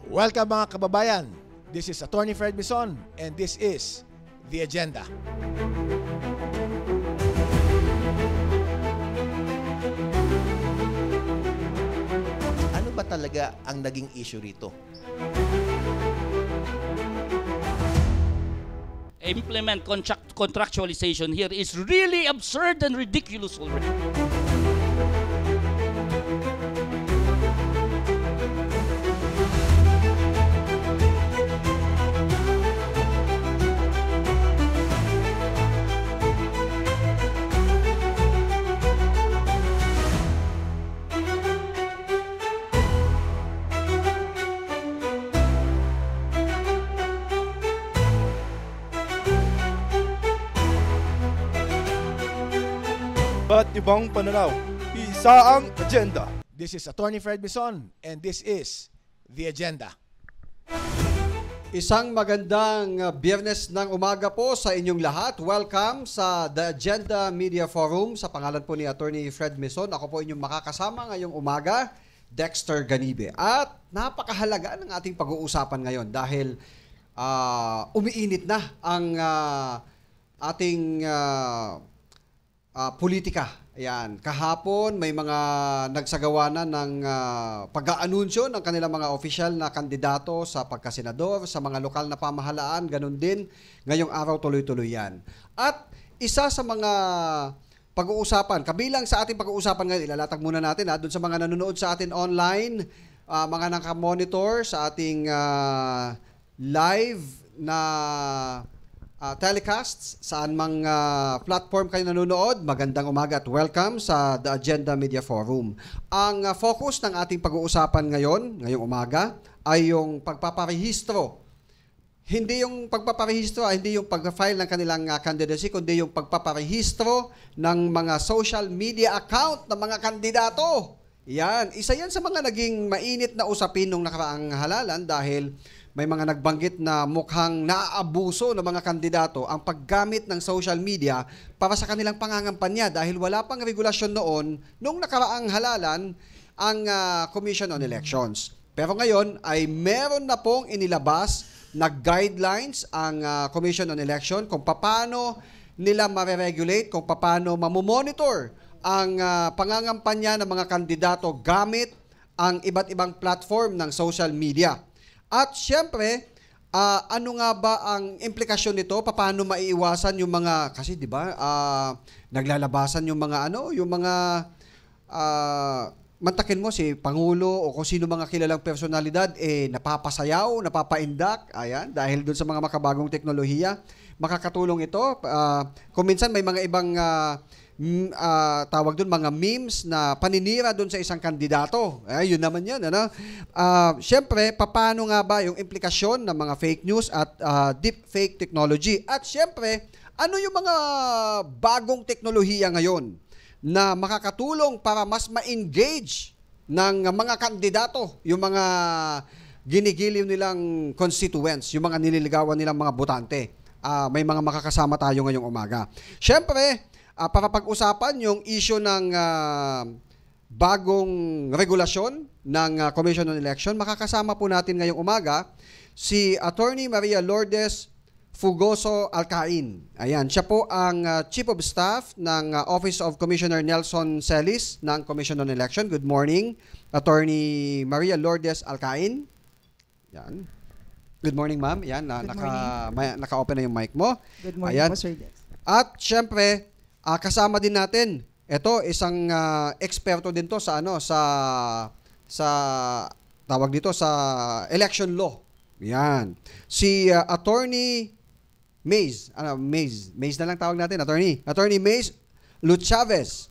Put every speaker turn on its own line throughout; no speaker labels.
Welcome mga kababayan. This is Attorney Fred Mison and this is The Agenda.
Ano ba talaga ang naging issue rito?
Implement contractualization here is really absurd and ridiculous already.
Ba't ibang pananaw? Isa ang agenda.
This is Attorney Fred Mison and this is The Agenda.
Isang magandang biyernes ng umaga po sa inyong lahat. Welcome sa The Agenda Media Forum. Sa pangalan po ni Attorney Fred Mison, ako po inyong makakasama ngayong umaga, Dexter Ganibe. At napakahalaga ng ating pag-uusapan ngayon dahil umiinit na ang ating politika. Ayan. Kahapon, may mga nagsagawa na ng pag-aanunsyo ng kanilang mga opisyal na kandidato sa pagkasenador, sa mga lokal na pamahalaan, ganun din. Ngayong araw, tuloy-tuloy yan. At isa sa mga pag-uusapan, kabilang sa ating pag-uusapan ngayon, ilalatag muna natin doon sa mga nanonood sa atin online, mga nakamonitor sa ating live na telecasts, saan mang platform kayo nanonood, magandang umaga at welcome sa The Agenda Media Forum. Ang focus ng ating pag-uusapan ngayong umaga, ay yung pagpaparehistro. Hindi yung pagpaparehistro, hindi yung pag-file ng kanilang candidacy, kundi yung pagpaparehistro ng mga social media account ng mga kandidato. Yan, isa yan sa mga naging mainit na usapin nung nakaraang halalan dahil may mga nagbanggit na mukhang naaabuso ng mga kandidato ang paggamit ng social media para sa kanilang pangangampanya dahil wala pang regulasyon noon nung nakaraang halalan ang Commission on Elections. Pero ngayon ay meron na pong inilabas na guidelines ang Commission on Election kung paano nila ma-regulate, kung paano mamomonitor ang pangangampanya ng mga kandidato gamit ang iba't ibang platform ng social media. At siyempre, ano nga ba ang implikasyon nito? Paano maiiwasan yung mga, kasi di ba, naglalabasan yung mga mantakin mo si Pangulo o kung sino mga kilalang personalidad, napapasayaw, napapaindak, ayan, dahil dun sa mga makabagong teknolohiya. Makakatulong ito. Kung minsan may mga ibang tawag doon mga memes na paninira doon sa isang kandidato. Yun naman yan. Ano? Siyempre, paano nga ba yung implikasyon ng mga fake news at deep fake technology? At siyempre, ano yung mga bagong teknolohiya ngayon na makakatulong para mas ma-engage ng mga kandidato, yung mga ginigiliw nilang constituents, yung mga nililigawan nilang mga botante. May mga makakasama tayo ngayong umaga. Siyempre, para pag-usapan yung issue ng bagong regulasyon ng Commission on Election, makakasama po natin ngayong umaga si Attorney Maria Lourdes Fugoso Alcain. Ayan, siya po ang Chief of Staff ng Office of Commissioner Nelson Celis ng Commission on Election. Good morning, Attorney Maria Lourdes Alcain. Yan. Good morning, ma'am. Yan, naka-open na yung mic mo.
Good morning po, Sir Dex.
At syempre, kasama din natin, ito isang eksperto din to sa tawag dito sa election law. Yan. Si Attorney Mays. Mays na lang tawag natin, Attorney Mays Luchavez.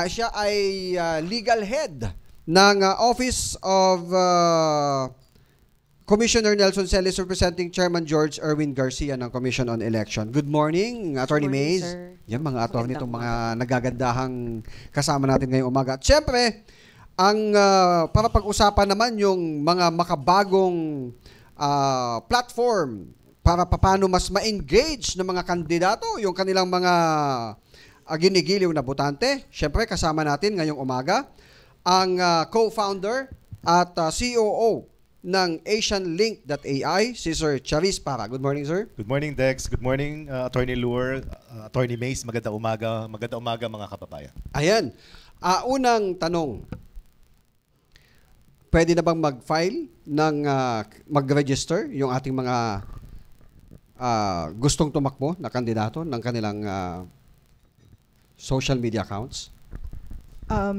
Siya ay legal head ng Office of Commissioner Nelson Celis representing Chairman George Erwin Garcia ng Commission on Election. Good morning, Attorney Mays. Yan, mga attorney itong mga nagagandahang kasama natin ngayong umaga. At syempre, ang para pag-usapan naman yung mga makabagong platform para paano mas ma-engage ng mga kandidato, yung kanilang mga ginigiliw na botante. Syempre, kasama natin ngayong umaga ang co-founder at COO ng AsianLink.ai, si Sir Charis Para. Good morning, sir.
Good morning, Dex. Good morning, Attorney Lure, Attorney Mace. Magandang umaga mga kababayan.
Ayan. Unang tanong, pwede na bang mag-file ng mag-register yung ating mga gustong tumakbo na kandidato ng kanilang social media accounts?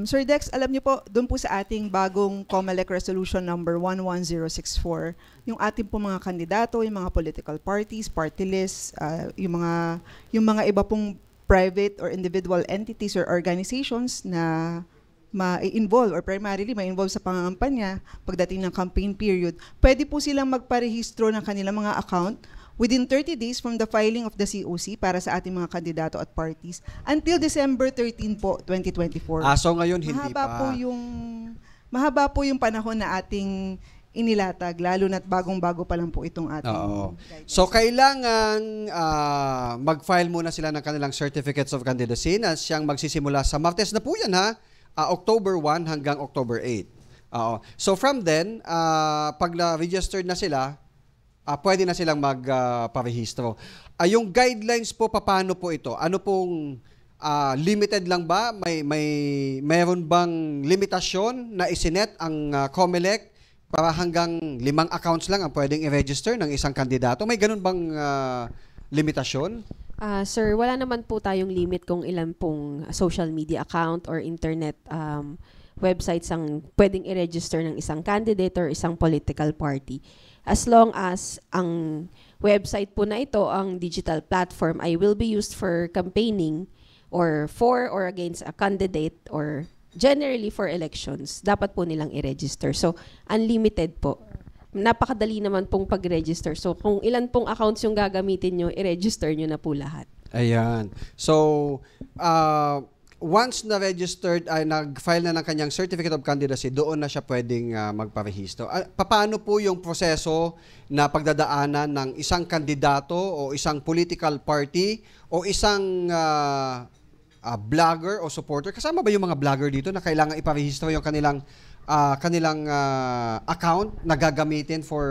Sir Dex, alam niyo po, doon po sa ating bagong COMELEC Resolution number 11064, yung ating po mga kandidato, yung mga political parties, party lists, yung mga iba pong private or individual entities or organizations na ma-involve or primarily ma-involve sa pangangampanya pagdating ng campaign period, pwede po silang magparehistro ng kanilang mga account within 30 days from the filing of the COC para sa ating mga kandidato at parties until December 13 po, 2024.
So ngayon hindi
Mahaba po yung panahon na ating inilatag, lalo na't bagong-bago pa lang po itong ating guidelines.
So kailangan mag-file muna sila ng kanilang certificates of candidacy na siyang magsisimula sa Martes na po yan, ha? October 1 hanggang October 8. So from then, pag na-registered na sila, pwede na silang magparehistro. Yung guidelines po, paano po ito? Ano pong limited lang ba? Mayroon bang limitasyon na isinet ang COMELEC para hanggang 5 accounts lang ang pwedeng i-register ng isang kandidato? May ganun bang limitasyon?
Sir, wala naman po tayong limit kung ilan pong social media account or internet websites ang pwedeng i-register ng isang candidate or isang political party. As long as ang website po na ito, ang digital platform, ay will be used for campaigning or for or against a candidate or generally for elections, dapat po nilang i-register. So, unlimited po. Napakadali naman pong pag-register. So, kung ilan pong accounts yung gagamitin nyo, i-register nyo na po lahat.
Ayan. So, once na-registered, ay nag-file na ng kanyang certificate of candidacy, doon na siya pwedeng magparehistro. Paano po yung proseso na pagdadaanan ng isang kandidato o isang political party o isang vlogger o supporter? Kasama ba yung mga vlogger dito na kailangan iparehistro yung kanilang account na gagamitin for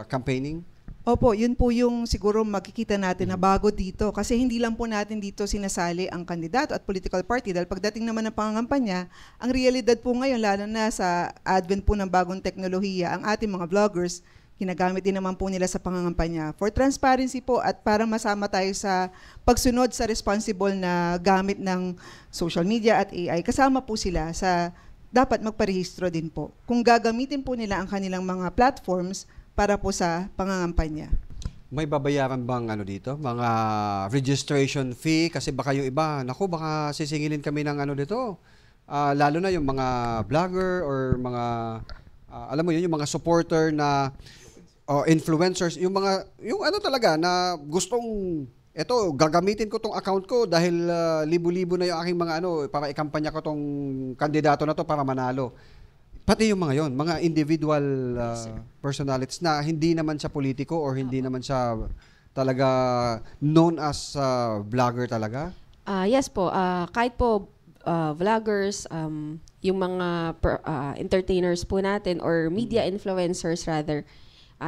campaigning?
Opo, yun po yung siguro makikita natin na bago dito. Kasi hindi lang po natin dito sinasali ang kandidato at political party. Dahil pagdating naman ng pangangampanya, ang realidad po ngayon, lalo na sa advent po ng bagong teknolohiya, ang ating mga vloggers, ginagamit din naman po nila sa pangangampanya. For transparency po at para masama tayo sa pagsunod sa responsible na gamit ng social media at AI, kasama po sila sa dapat magparehistro din po. Kung gagamitin po nila ang kanilang mga platforms para po sa pangangampanya.
May babayaran bang dito? Mga registration fee? Kasi baka yung iba, baka sisingilin kami ng dito. Lalo na yung mga vlogger or mga, alam mo yun, yung mga supporter na influencers, yung talaga na gustong, gagamitin ko tong account ko dahil libo-libo na yung aking mga para ikampanya ko tong kandidato na to para manalo. Pati yung mga yon, mga individual personalities na hindi naman siya politiko or hindi naman siya talaga known as vlogger talaga?
Yes po, kahit po vloggers, yung mga entertainers po natin or media influencers rather,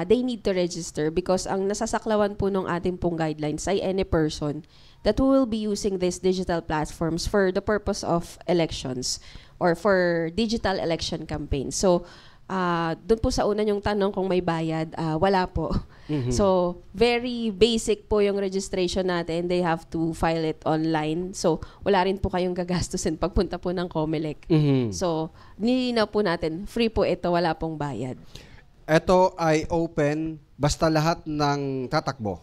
they need to register because ang nasasaklawan po ng ating pong guidelines ay any person that will be using these digital platforms for the purpose of elections or for digital election campaigns. So, doon po sa una yung tanong kung may bayad, wala po. Mm-hmm. So, very basic po yung registration natin. They have to file it online. So, wala rin po kayong gagastusin pagpunta po ng COMELEC. Mm-hmm. So, nilinaw po natin, free po ito, wala pong bayad.
Ito ay open basta lahat ng tatakbo,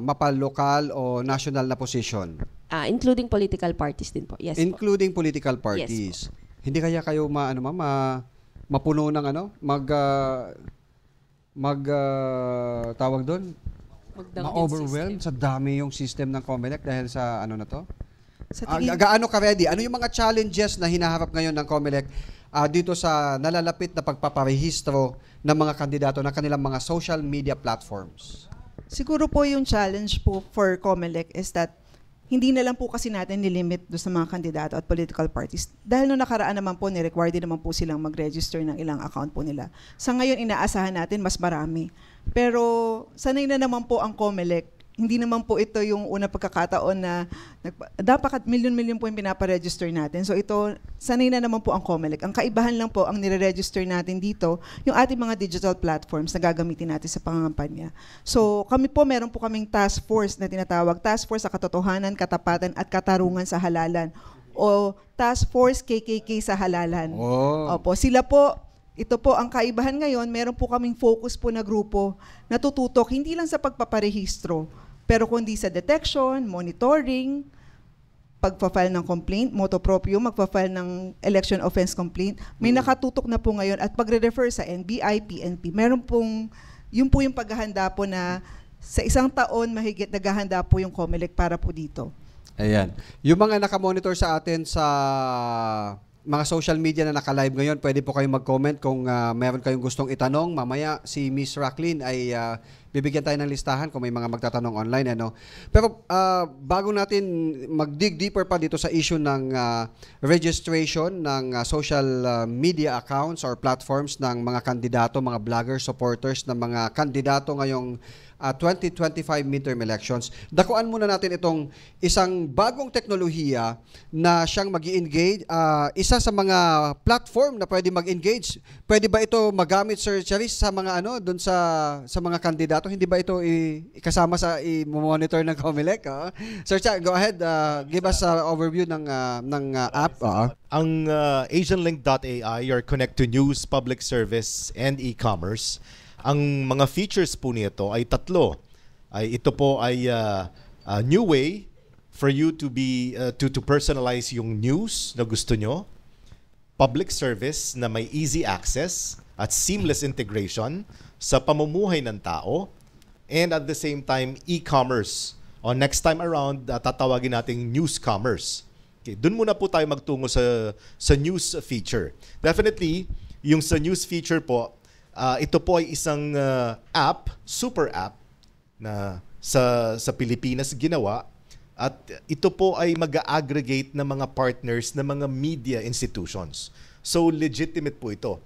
mapalokal o national na position.
Including political parties din po. Yes
including
po.
Political parties.
Yes po.
Hindi kaya kayo mapuno ng tawag doon? Ma-overwhelm sa dami yung system ng COMELEC dahil sa na to? Gaano ka-ready? Ano yung mga challenges na hinaharap ngayon ng COMELEC dito sa nalalapit na pagpaparehistro ng mga kandidato ng kanilang mga social media platforms?
Siguro po yung challenge po for COMELEC is that hindi na lang po kasi natin nilimit doon sa mga kandidato at political parties. Dahil noong nakaraan naman po, ni-require din naman po silang mag-register ng ilang account po nila. Sa ngayon, inaasahan natin mas marami. Pero sanay na naman po ang COMELEC. Hindi naman po ito yung unang pagkakataon na dapat milyon-milyon po yung pinaparegister natin. So ito, sanay na naman po ang COMELEC. Ang kaibahan lang po, ang nire-register natin dito, yung ating mga digital platforms na gagamitin natin sa pangangampanya. So kami po, meron po kaming task force na tinatawag, Task Force sa Katotohanan, Katapatan at Katarungan sa Halalan. O Task Force KKK sa Halalan.
Oh.
Opo, sila po, ito po ang kaibahan ngayon, meron po kaming focus po na grupo na tututok hindi lang sa pagpaparehistro, pero kundi sa detection, monitoring, pagpa-file ng complaint, motu proprio, magpa-file ng election offense complaint. May nakatutok na po ngayon at pagre-refer sa NBI, PNP. Meron pong, yun po yung paghahanda po na sa isang taon mahigit naghahanda po yung COMELEC para po dito.
Ayan. Yung mga nakamonitor sa atin sa mga social media na naka-live ngayon, pwede po kayong mag-comment kung meron kayong gustong itanong. Mamaya si Miss Racklyn ay bibigyan tayo ng listahan kung may mga magtatanong online. Ano? Pero bago natin mag-dig deeper pa dito sa issue ng registration ng social media accounts or platforms ng mga kandidato, mga vloggers, supporters ng mga kandidato ngayong 2025 midterm elections. Dakuan muna natin itong isang bagong teknolohiya na siyang mag-i-engage. Isa sa mga platform na pwede mag-engage. Pwede ba ito magamit, Sir Charis, sa mga doon sa mga kandidato? Hindi ba ito kasama sa i-monitor ng COMELEC? Sir Cha, go ahead. Give us an overview ng app.
Ang asianlink.ai, your connect to news, public service, and e-commerce. Ang mga features po nito ay tatlo. Ito po ay a new way for you to be to personalize yung news na gusto nyo, public service na may easy access at seamless integration sa pamumuhay ng tao, and at the same time e-commerce. O next time around, tatawagin nating news commerce. Okay, doon muna po tayo magtungo sa news feature. Definitely, yung sa news feature po, ito po ay isang app, super app na sa Pilipinas ginawa, at ito po ay mag-aggregate ng mga partners ng mga media institutions. So legitimate po ito.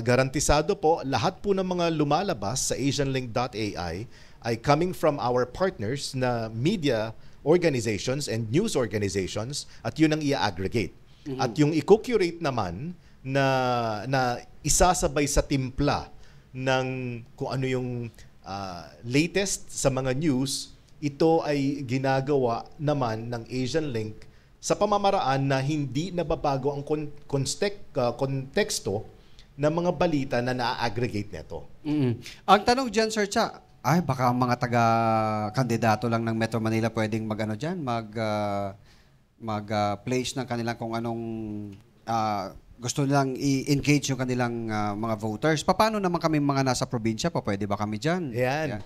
Garantisado po, lahat po ng mga lumalabas sa asianlink.ai ay coming from our partners na media organizations and news organizations, at yun ang i-aggregate. At yung i-curate naman na isasabay sa timpla ng kung ano yung latest sa mga news, ito ay ginagawa naman ng AsianLink sa pamamaraan na hindi nababago ang konteksto ng mga balita na na-aggregate nito.
Ang tanong dyan, Sir Cha, baka mga taga-kandidato lang ng Metro Manila pwedeng mag-place ng kanilang kung anong gusto nilang i-engage yung kanilang mga voters. Paano naman kami mga nasa probinsya? Pwede ba kami dyan?
Yan.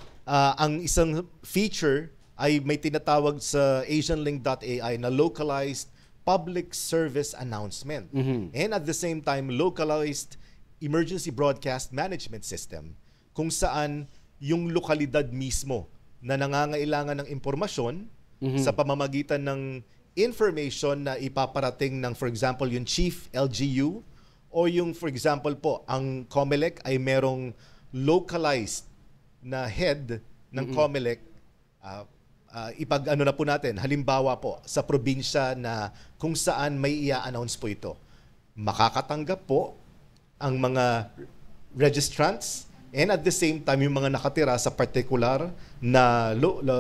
Ang isang feature ay may tinatawag sa asianlink.ai na localized public service announcement. And at the same time, localized emergency broadcast management system, kung saan yung lokalidad mismo na nangangailangan ng impormasyon sa pamamagitan ng information na ipaparating ng, for example, yung chief LGU, o yung, for example po, ang COMELEC ay merong localized na head ng COMELEC. Ipag-ano na po natin, halimbawa po, sa probinsya na kung saan may i-announce po ito. Makakatanggap po ang mga registrants, and at the same time, yung mga nakatira sa particular na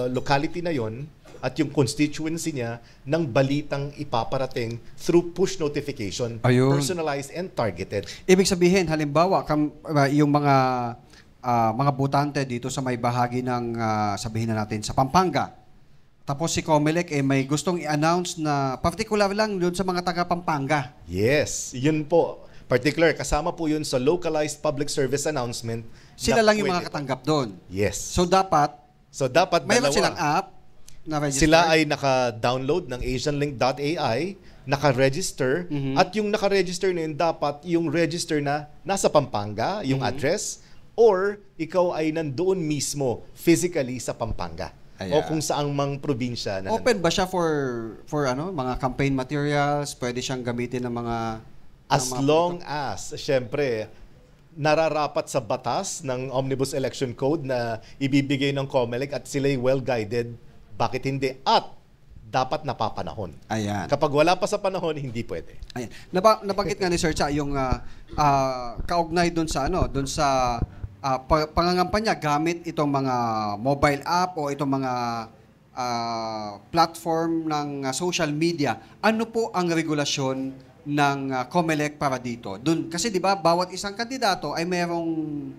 locality na yon, at yung constituency niya ng balitang ipaparating through push notification, personalized and targeted.
Ibig sabihin, halimbawa, yung mga botante dito sa may bahagi ng, sabihin na natin, sa Pampanga. Tapos si COMELEC may gustong i-announce na particular lang doon sa mga taga-Pampanga.
Yes, yun po. Particular, kasama po yun sa localized public service announcement.
Sila lang yung mga katanggap doon.
Yes.
So dapat mayroon
dalawa.
Silang app na register.
Sila ay naka-download ng asianlink.ai, naka-register, at yung naka-register na yun, dapat yung register na nasa Pampanga, yung address, or ikaw ay nandoon mismo physically sa Pampanga.
Ayan.
o kung saang mang probinsya na
Open ba siya for ano, mga campaign materials? Pwede siyang gamitin ng mga
as long as, syempre, nararapat sa batas ng Omnibus Election Code na ibibigay ng COMELEC at sila'y well-guided, bakit hindi? At dapat napapanahon.
Ayan.
Kapag wala pa sa panahon, hindi pwede.
Ayan. Nabanggit nga ni Sir Cha yung kaugnay doon sa pangangampanya gamit itong mga mobile app o itong mga platform ng social media. Ano po ang regulasyon ng COMELEC para dito? Doon kasi 'di ba bawat isang kandidato ay mayroong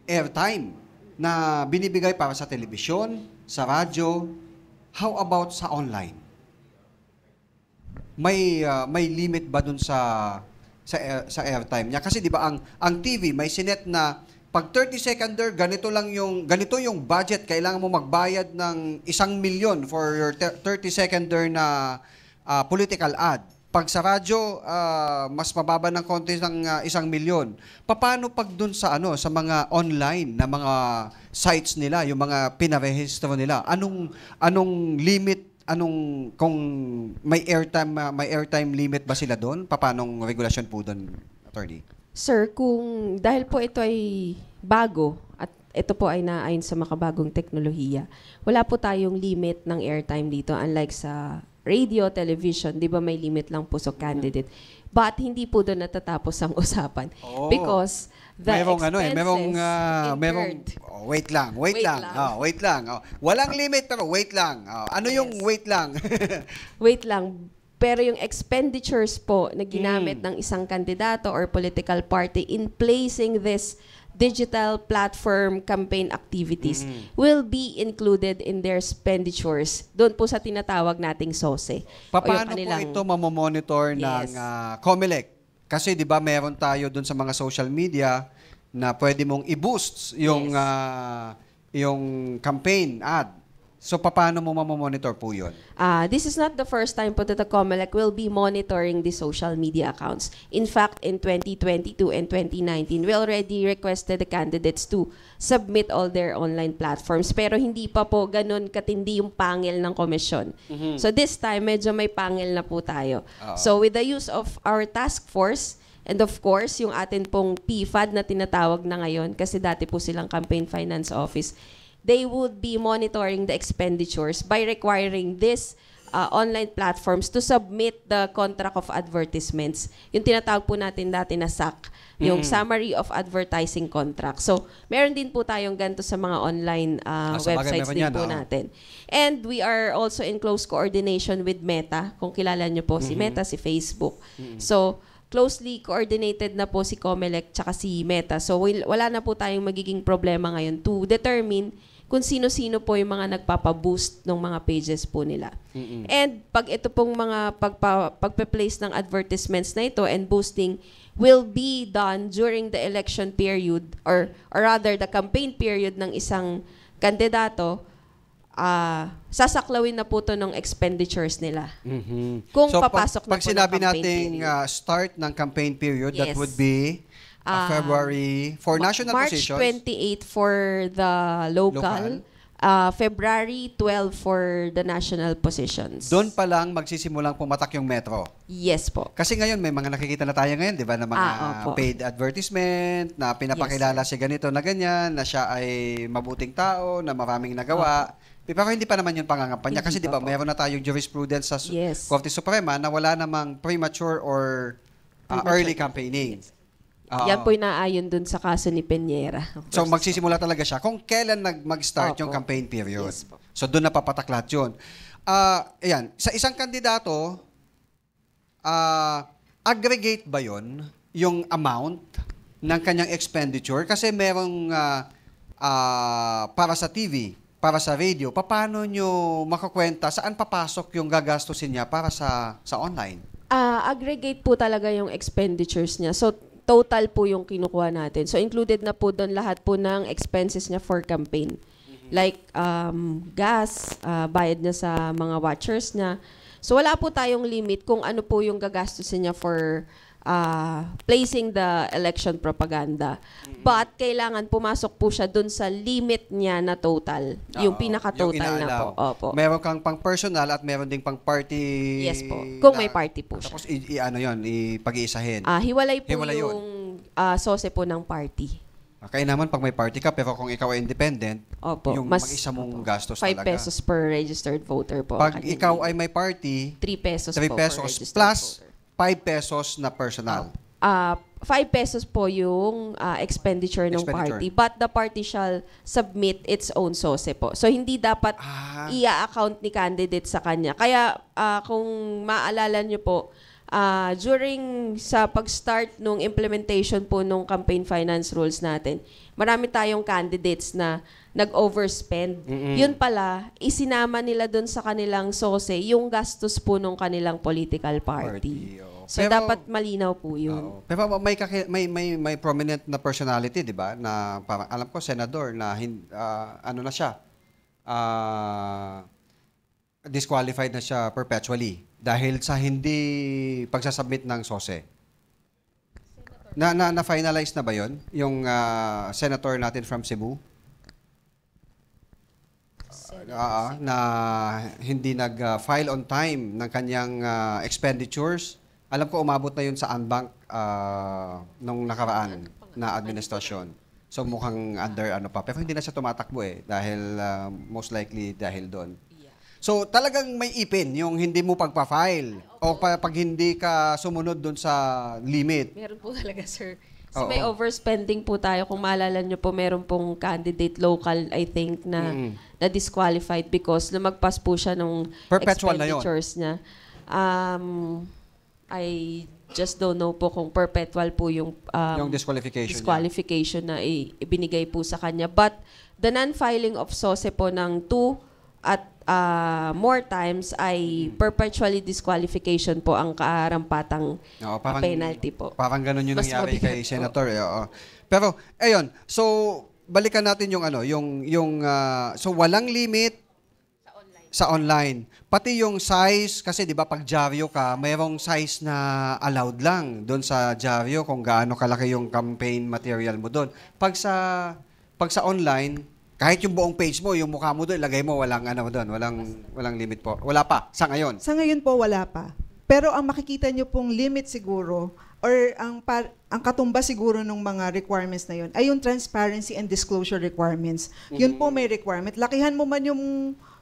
airtime na binibigay para sa telebisyon, sa radyo. How about sa online? May limit ba dun sa airtime niya? Kasi 'di ba ang TV may sinet na pag 30 seconder ganito yung budget, kailangan mo magbayad ng 1 million for your 30 seconder na political ad. Pag sa radyo mas mababa ng konti ng 1 million. Paano pag dun sa sa mga online na mga sites nila, yung mga pinarehistro nila? Anong limit? Kung may airtime limit ba sila doon? Paanong regulasyon po doon, attorney?
Sir, kung dahil po ito ay bago at ito po ay naayon sa makabagong teknolohiya, wala po tayong limit ng airtime dito unlike sa radio, television, di ba may limit lang po sa candidate. But hindi po doon natatapos ang usapan. Because the
wait lang. Walang limit pero wait lang. Ano yung wait lang?
Wait lang. Pero yung expenditures po na ginamit ng isang kandidato or political party in placing this digital platform campaign activities will be included in their expenditures doon po sa tinatawag nating SOSE.
Paano po ito mamomonitor ng COMELEC? Kasi 'di ba meron tayo doon sa mga social media na pwede mong i-boost yung campaign ad. So, paano mo mamamonitor po yun?
This is not the first time po that the COMELEC will be monitoring the social media accounts. In fact, in 2022 and 2019, we already requested the candidates to submit all their online platforms. Pero hindi pa po ganun katindi yung pangil ng komisyon. So, this time, medyo may pangil na po tayo. So, with the use of our task force, and of course, yung atin pong PFAD na tinatawag na ngayon, kasi dati po silang Campaign Finance Office, they would be monitoring the expenditures by requiring these online platforms to submit the contract of advertisements. Yung tinatawag po natin dati na SAC, yung Summary of Advertising Contract. So, meron din po tayong ganito sa mga online websites din po natin. And we are also in close coordination with Meta. Kung kilala nyo po si Meta, si Facebook. So, closely coordinated na po si COMELEC tsaka si Meta. So, wala na po tayong magiging problema ngayon to determine kung sino-sino po yung mga nagpapaboost ng mga pages po nila. And pag ito pong mga pagpe-place ng advertisements na ito and boosting will be done during the election period or rather the campaign period ng isang kandidato, sasaklawin na po to ng expenditures nila. Kung
so,
papasok
pag sinabi nating start ng campaign period, that would be February for national
March
positions.
March 28 for the local. February 12 for the national positions.
Doon pa lang magsisimulang pumatak yung metro.
Yes po.
Kasi ngayon may mga nakikita na tayo ngayon, 'di ba, na mga paid advertisement na pinapakilala si ganito na ganyan, na siya ay mabuting tao, na maraming nagawa. Pero hindi pa naman yung pangangampanya kasi 'di ba, mayroon na tayong jurisprudence sa Korte Suprema na wala namang premature or early campaigning.
Yan po yung naayon dun sa kaso ni Peñera.
So magsisimula talaga siya kung kailan mag-start yung campaign period.
Yes po.
So doon napapatak lahat yun. Ayan, sa isang kandidato, aggregate ba yun yung amount ng kanyang expenditure? Kasi merong para sa TV, para sa radio, paano nyo makakwenta saan papasok yung gagastusin niya para sa online?
Aggregate po talaga yung expenditures niya. So total po yung kinukuha natin. So, included na po doon lahat po ng expenses niya for campaign. Like, gas, bayad niya sa mga watchers niya. So, wala po tayong limit kung ano po yung gagastusin niya for placing the election propaganda. But kailangan pumasok po siya dun sa limit niya na total. Yung pinaka-total na po. Opo.
Meron kang pang personal at meron ding pang party.
Yes po. Kung may party po siya.
Tapos ano yun, ipag-iisahin.
Hiwalay po
Hiwalay yun.
yung sose po ng party.
Kaya naman pag may party ka, pero kung ikaw ay independent,
Opo,
yung mag-isa mong gastos
5
talaga.
pesos per registered voter po.
Pag ikaw ay may party,
3 pesos
3
po
pesos
per registered
plus
voter.
5 pesos na personal.
5 pesos po yung expenditure ng party. But the party shall submit its own SOSE po. So, hindi dapat i-account ni candidate sa kanya. Kaya, kung maalala nyo po, during sa pag-start nung implementation po nung campaign finance rules natin, marami tayong candidates na nag-overspend. Yun pala, isinama nila doon sa kanilang SOSE yung gastos po nung kanilang political party. So,
Pero,
dapat malinaw po yun.
Pero may prominent na personality, di ba? Na parang, alam ko, senador, na ano na siya, disqualified na siya perpetually dahil sa hindi pagsasubmit ng SOSE. Na-finalize na ba yun? Yung senator natin from Cebu? Na hindi nag-file on time ng kanyang expenditures. Alam ko umabot na yun sa unbank nung nakaraan na administrasyon. So mukhang under ano pa. Pero hindi na siya tumatakbo dahil most likely dahil doon. So talagang may ipin yung hindi mo pagpa-file o pag hindi ka sumunod doon sa limit.
Meron po talaga, sir. Kasi may overspending po tayo. Kung maalala nyo po, meron pong candidate local, I think, na disqualified because lumagpas po siya ng
perpetual
expenditures niya. I just don't know po kung perpetual po yung disqualification na ibinigay po sa kanya. But the non-filing of SOSE po ng 2 at more times ay perpetually disqualification po ang karampatang penalty po.
Parang ganun yung nangyari kay Senator. Pero ayun, so balikan natin yung so walang limit sa online. Pati yung size, kasi di ba pag dyaryo ka, mayroong size na allowed lang doon sa dyaryo kung gaano kalaki yung campaign material mo doon. Pag sa online, kahit yung buong page mo, yung mukha mo doon, ilagay mo, walang limit po. Wala pa, sa ngayon.
Sa ngayon po, wala pa. Pero ang makikita nyo pong limit siguro, or ang katumbas siguro ng mga requirements na yun, ay yung transparency and disclosure requirements. Yun po may requirement. Lakihan mo man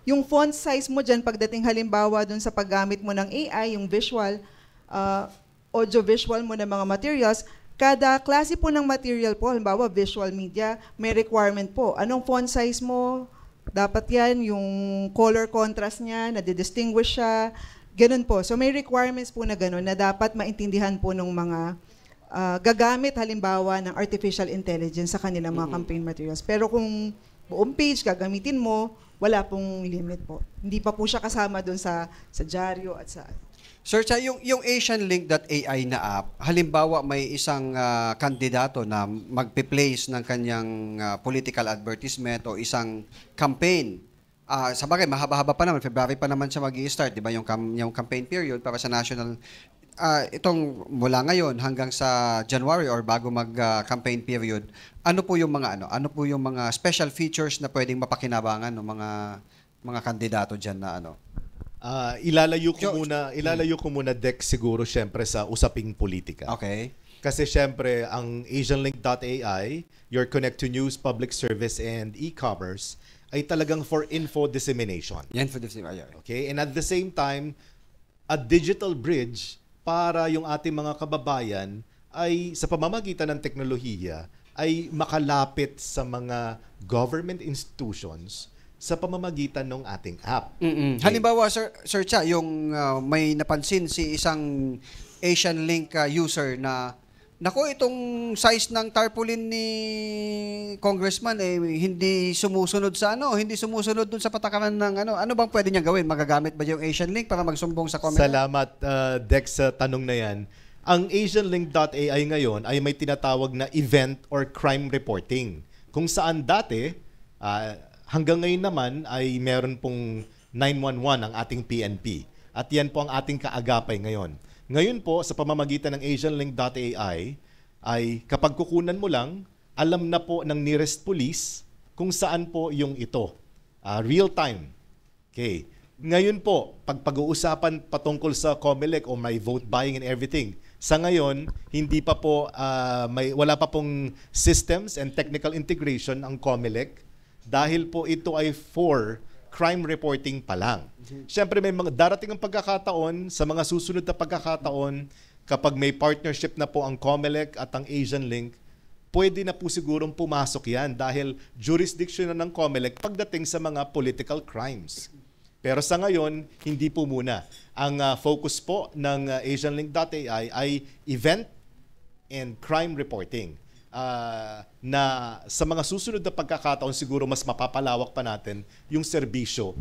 yung font size mo dyan pagdating halimbawa dun sa paggamit mo ng AI, yung visual, audio-visual mo ng mga materials. Kada klase po ng material po, halimbawa visual media, may requirement po. Anong font size mo? Dapat yan, yung color contrast niya, nadidistinguish siya. Ganun po. So may requirements po na ganun na dapat maintindihan po ng mga gagamit halimbawa ng artificial intelligence sa kanilang mga campaign materials. Pero kung buong page gagamitin mo, wala pong limit po. Hindi pa po siya kasama doon sa dyaryo at sa...
Sir, yung AsianLink.ai na app, halimbawa may isang kandidato na magpe-place ng kanyang political advertisement o isang campaign. Sa bagay, mahaba-haba pa naman. February pa naman siya mag-i-start, di ba? Yung campaign period para sa national... itong mula ngayon hanggang sa January or bago mag-campaign period, ano po yung mga special features na pwedeng mapakinabangan ng mga kandidato diyan na
Ilalayo ko muna Dex siguro syempre sa usaping politika.
Okay.
Kasi syempre ang AsianLink.ai, your connect to news, public service and e-commerce ay talagang for info dissemination.
Yan for dissemination.
Okay? And at the same time, a digital bridge para yung ating mga kababayan ay sa pamamagitan ng teknolohiya ay makalapit sa mga government institutions sa pamamagitan ng ating app.
Okay. Halimbawa, Sir Cha, yung may napansin si isang AsianLink user na nako, itong size ng tarpaulin ni Congressman hindi sumusunod sa hindi sumusunod dun sa patakaran ng ano bang pwede niyang gawin? Magagamit ba yung AsianLink para magsumbong sa comment?
Salamat Dex sa tanong na yan. Ang AsianLink.ai ngayon ay may tinatawag na event or crime reporting. Kung saan dati hanggang ngayon naman ay meron pong 911 ang ating PNP. At yan po ang ating kaagapay ngayon. Ngayon po, sa pamamagitan ng asianlink.ai, ay kapag kukunan mo lang, alam na po ng nearest police kung saan po yung ito. Real time. Okay. Ngayon po, pag-uusapan patungkol sa COMELEC o may vote buying and everything, sa ngayon, hindi pa po, wala pa pong systems and technical integration ang COMELEC dahil po ito ay for crime reporting pa lang. Siyempre may mga darating ang pagkakataon, sa mga susunod na pagkakataon, kapag may partnership na po ang COMELEC at ang AsianLink, pwede na po sigurong pumasok yan dahil jurisdiction na ng COMELEC pagdating sa mga political crimes. Pero sa ngayon, hindi po muna. Ang focus po ng asianlink.ai ay event and crime reporting. Na sa mga susunod na pagkakataon siguro mas mapapalawak pa natin yung serbisyo.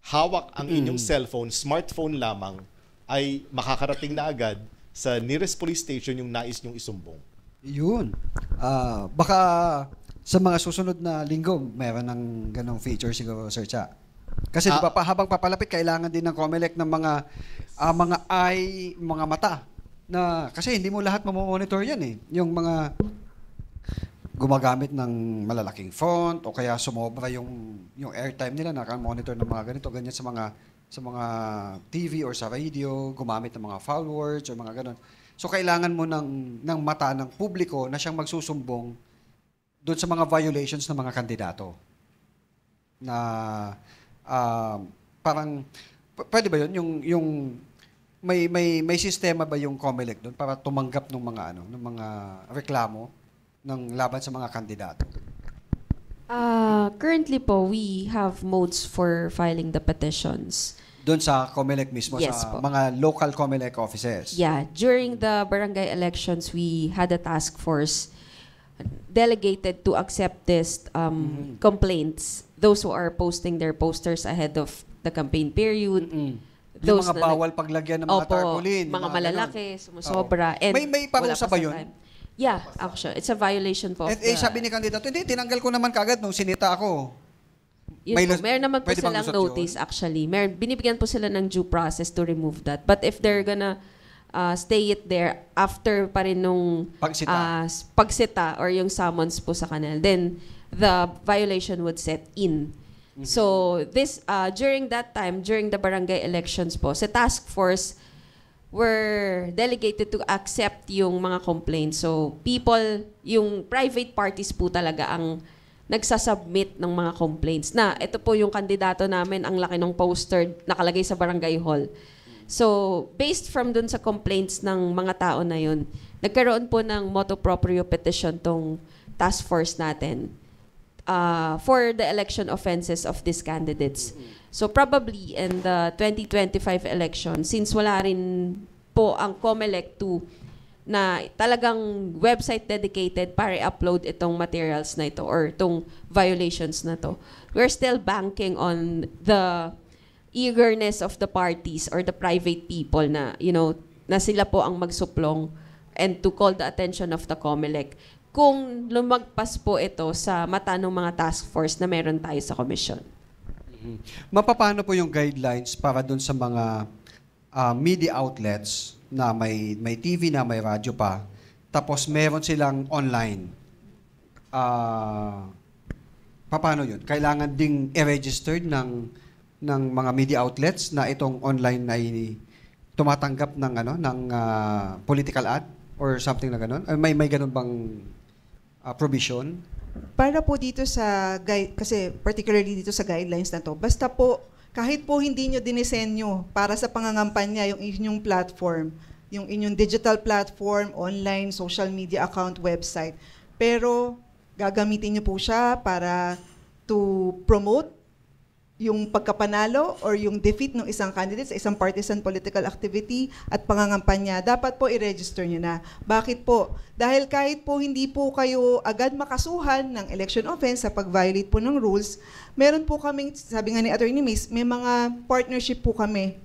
Hawak ang inyong cellphone, smartphone lamang, ay makakarating na agad sa nearest police station yung nais nyong isumbong.
Yun. Baka sa mga susunod na linggo, meron ng ganong feature siguro, Sir Cha. Kasi di ba, habang papalapit, kailangan din ng COMELEC ng mga mga mata. Na, kasi hindi mo lahat mamomonitor yan eh. Yung mga gumagamit ng malalaking font o kaya sumobra yung airtime nila, naka-monitor ng mga ganito, ganyan sa mga TV or sa radio, gumamit ng mga foul words o mga ganon. So kailangan mo ng mata ng publiko na siyang magsusumbong doon sa mga violations ng mga kandidato. Na parang pwede ba 'yun yung may sistema ba yung COMELEC doon para tumanggap ng mga reklamo ng laban sa mga kandidato?
Currently po, we have modes for filing the petitions.
Doon sa COMELEC mismo,
Yes
sa
po.
mga local COMELEC offices?
Yeah, during the barangay elections, we had a task force delegated to accept these complaints. Those who are posting their posters ahead of the campaign period.
Yung mga bawal paglagyan ng mga tarpaulin.
Mga malalaki, sumusobra. And
May parusa ba yun?
Yeah, actually. It's a violation po.
Sabi ni kandidato, hindi, tinanggal ko naman kagad nung sinita ako.
Meron naman po
pwede bang
silang
lusot
notice actually. Binibigyan po sila ng due process to remove that. But if they're gonna stay it there after pa rin nung pagsita or yung summons po sa kanila, then the violation would set in. So this during that time, during the barangay elections po, sa task force were delegated to accept yung mga complaints. So people, yung private parties po talaga ang nagsasubmit ng mga complaints na ito po yung kandidato namin, ang laki ng poster nakalagay sa barangay hall. So, based from dun sa complaints ng mga tao na yun, nagkaroon po ng motu proprio petition tong task force natin for the election offenses of these candidates. So, probably in the 2025 election, since wala rin po ang COMELEC na talagang website dedicated para i-upload itong materials na ito or itong violations na to. We're still banking on the eagerness of the parties or the private people na, na sila po ang magsuplong and to call the attention of the COMELEC kung lumagpas po ito sa mata ng mga task force na meron tayo sa komisyon.
Mapapano po yung guidelines para dun sa mga media outlets na may TV na, may radyo pa, tapos meron silang online. Paano yun? Kailangan ding i-registered ng mga media outlets na itong online ay tumatanggap ng political ad or something na gano'n? May gano'n bang provision?
Para po dito sa kasi particularly dito sa guidelines na to, basta po kahit po hindi nyo dinisenyo para sa pangangampanya yung inyong platform, yung inyong digital platform, online, social media account, website, pero gagamitin nyo po siya para to promote yung pagkapanalo or yung defeat ng isang candidate sa isang partisan political activity at pangangampanya, dapat po i-register nyo na. Bakit po? Dahil kahit po hindi po kayo agad makasuhan ng election offense sa pag-violate po ng rules, meron po kaming, sabi nga ni Attorney Miss, may mga partnership po kami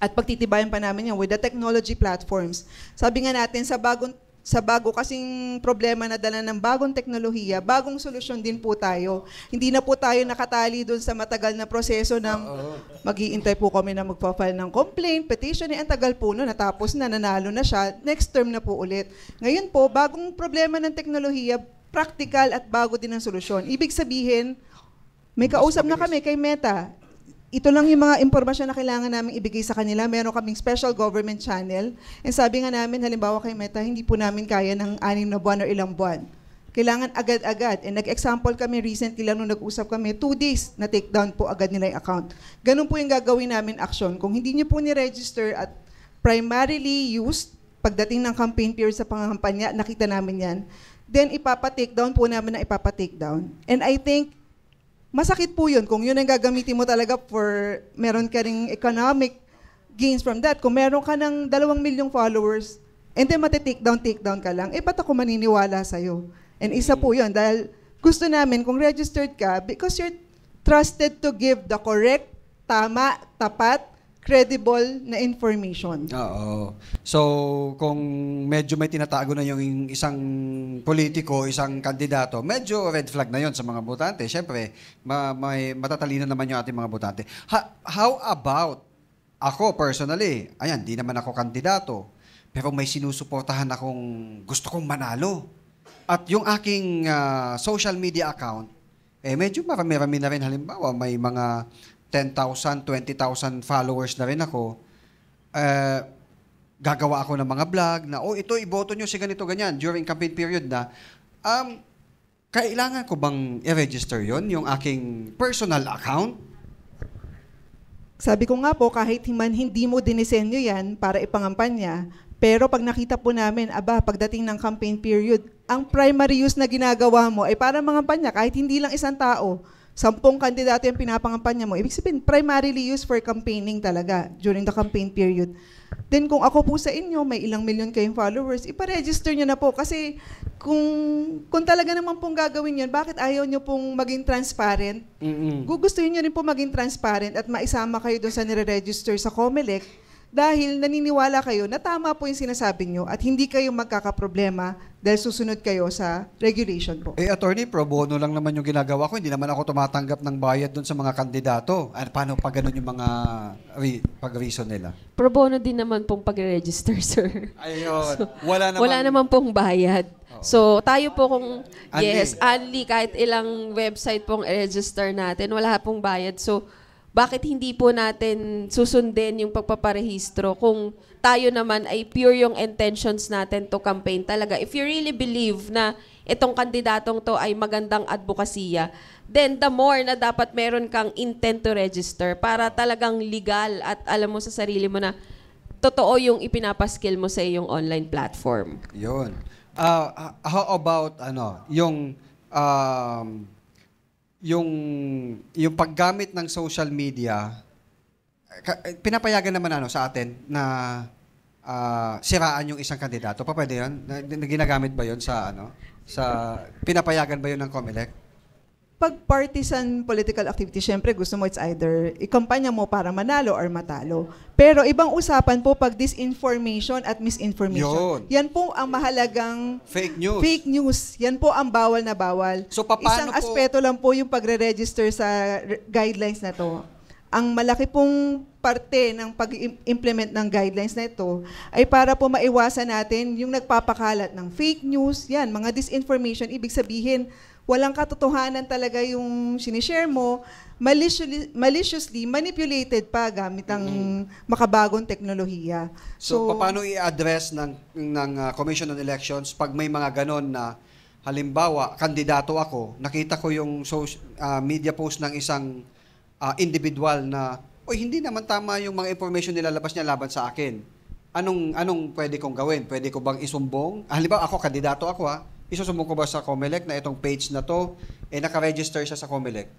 at pagtitibayan pa namin yan with the technology platforms. Sabi nga natin, sa bagong sa bago kasing problema na dala ng bagong teknolohiya, bagong solusyon din po tayo. Hindi na po tayo nakatali doon sa matagal na proseso ng mag-iintay po kami na magpa-file ng complaint, petition, ang tagal po no, natapos na, nanalo na siya, next term na po ulit. Ngayon po, bagong problema ng teknolohiya, practical at bago din ang solusyon. Ibig sabihin, may kausap na kami kay Meta. Ito lang yung mga impormasyon na kailangan namin ibigay sa kanila. Meron kaming special government channel. And sabi nga namin, halimbawa kay Meta, hindi po namin kaya ng 6 na buwan o ilang buwan. Kailangan agad-agad. And nag-example kami recently lang nung nag-usap kami, 2 days na take down po agad nila yung account. Ganun po yung gagawin namin action. Kung hindi nyo po ni-register at primarily used, pagdating ng campaign period sa pangangampanya, nakita namin yan, then ipapa-take down po namin na ipapa-take down. And I think, masakit po yun kung yun ang gagamitin mo talaga for meron ka ring economic gains from that. Kung meron ka ng 2 milyong followers and then take down ka lang, ba't ako maniniwala sa'yo? And isa po yun, dahil gusto namin kung registered ka because you're trusted to give the correct, tama, tapat, credible na information.
Oo. So, kung medyo may tinatago na yung isang politiko, isang kandidato, medyo red flag na yon sa mga botante. Siyempre, may matatalino naman yung ating mga botante. How about ako personally? Ayan, di naman ako kandidato. Pero may sinusuportahan akong gusto kong manalo. At yung aking social media account, medyo marami-rami na rin. Halimbawa, may mga 10,000, 20,000 followers na rin ako, gagawa ako ng mga vlog na, ito, iboto nyo si ganito, ganyan, during campaign period na, kailangan ko bang i-register yon yung aking personal account?
Sabi ko nga po, kahit hindi mo dinisenyo yan para ipangampanya, pero pag nakita po namin, pagdating ng campaign period, ang primary use na ginagawa mo ay para mangampanya, kahit hindi lang isang tao, 10 kandidato yung pinapangampanya mo. Ibig sabihin, primarily used for campaigning talaga during the campaign period. Then kung ako po sa inyo, may ilang milyon kayong followers, iparegister nyo na po. Kasi kung talaga naman pong gagawin yun, bakit ayaw nyo pong maging transparent? Gugustuhin nyo rin po maging transparent at maisama kayo doon sa nire-register sa COMELEC dahil naniniwala kayo na tama po yung sinasabi nyo at hindi kayo magkakaproblema dahil susunod kayo sa regulation po.
Attorney, pro bono lang naman yung ginagawa ko. Hindi naman ako tumatanggap ng bayad doon sa mga kandidato. Paano pag ganun yung mga pag-reason nila?
Pro bono din naman pong pag-register, sir.
Ayun.
So,
wala
naman pong bayad. So, tayo po kung,
Anli.
Anli, kahit ilang website pong i-register natin, wala pong bayad. So, bakit hindi po natin susundin yung pagpaparehistro kung tayo naman ay pure yung intentions natin to campaign talaga? If you really believe na itong kandidatong to ay magandang advokasya, then the more na dapat meron kang intent to register para talagang legal at alam mo sa sarili mo na totoo yung ipinapaskill mo sa iyong online platform.
Yun. How about yung paggamit ng social media, pinapayagan naman sa atin na siraan yung isang kandidato. Pwede yun? Ginagamit ba yun sa pinapayagan ba yun ng COMELEC?
Pag partisan political activity, syempre gusto mo it's either ikampanya mo para manalo or matalo. Pero ibang usapan po pag disinformation at misinformation. Yan po ang mahalagang
fake news.
Fake news. Yan po ang bawal na bawal.
So, paano
isang aspeto lang po yung pagre-register sa guidelines na to. Ang malaki pong parte ng pag-implement ng guidelines na ito ay para po maiwasan natin yung nagpapakalat ng fake news, yan, mga disinformation. Ibig sabihin, walang katotohanan talaga yung sinishare mo, maliciously manipulated pa gamit ang makabagong teknolohiya.
So paano i-address ng Commission on Elections pag may mga ganon na halimbawa, kandidato ako, nakita ko yung media post ng isang individual na hindi naman tama yung mga information nilalabas niya laban sa akin. Anong pwede kong gawin? Pwede ko bang isumbong? Halimbawa, ako, kandidato ako isusumbong ko ba sa COMELEC na itong page na to, nakaregister siya sa COMELEC?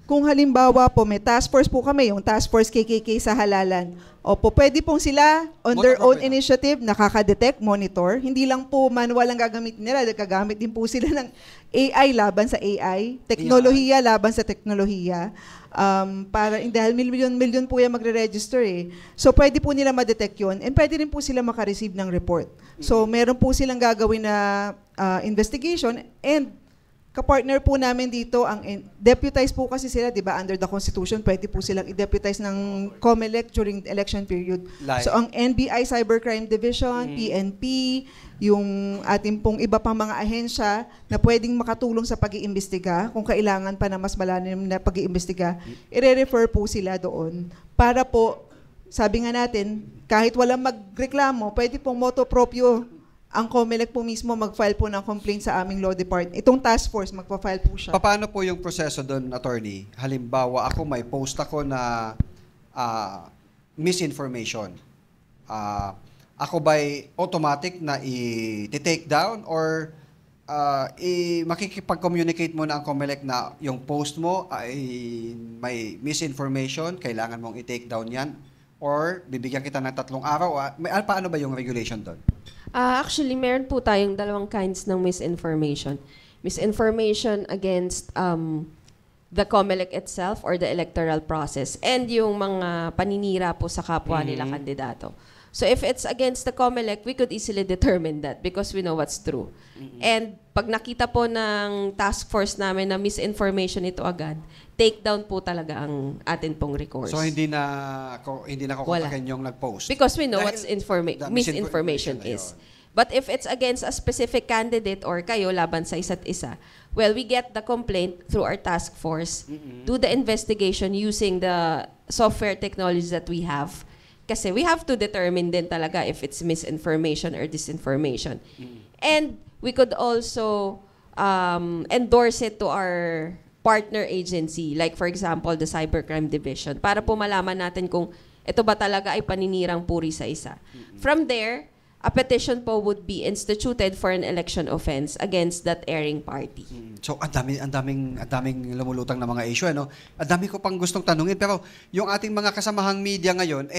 kung halimbawa po may task force po kami, yung task force KKK sa halalan, opo, pwede pong sila on their own initiative nakaka-detect, monitor. Hindi lang po manual ang gagamit nila, gagamit din po sila ng AI laban sa AI, teknolohiya laban sa teknolohiya. Dahil milyon po yan magre-register eh. So pwede po nila ma-detect yun and pwede rin po sila maka-receive ng report. So meron po silang gagawin na investigation and kapartner po namin dito, deputize po kasi sila, di ba, under the Constitution, pwede po silang i-deputize ng COMELEC during the election period. So ang NBI Cybercrime Division, PNP, yung ating pong iba pang mga ahensya na pwedeng makatulong sa pag-iimbestiga, kung kailangan pa na mas malalim na pag-iimbestiga, i-refer po sila doon. Para po, sabi nga natin, kahit walang magreklamo, pwede pong motu proprio ang COMELEC po mismo mag-file po ng complaint sa aming law department. Itong task force, magpa-file po siya.
Paano po yung proseso doon, attorney? Halimbawa, may post ako na misinformation. Ako ba'y automatic na i-take down or makikipag-communicate mo na ang COMELEC na yung post mo ay may misinformation, kailangan mong i-take down yan? Or bibigyan kita ng 3 araw? Paano ba yung regulation doon?
Actually, meron po tayong dalawang kinds ng misinformation. Misinformation against the COMELEC itself or the electoral process and yung mga paninira po sa kapwa nila kandidato. So if it's against the COMELEC, we could easily determine that because we know what's true. And pag nakita po ng task force namin na misinformation ito agad, take down po talaga ang atin pong recourse.
So hindi na kukontakin yung nag-post?
Because we know what's misinformation is. But if it's against a specific candidate or kayo laban sa isa't isa, well, we get the complaint through our task force, do the investigation using the software technologies that we have. Kasi we have to determine din talaga if it's misinformation or disinformation. And we could also endorse it to our partner agency, like for example, the Cybercrime Division, para po malaman natin kung ito ba talaga ay paninirang puri sa isa. From there, a petition po would be instituted for an election offense against that erring party.
So, ang daming lumulutang na mga issue, ano? Ang dami ko pang gustong tanungin, pero yung ating mga kasamahang media ngayon,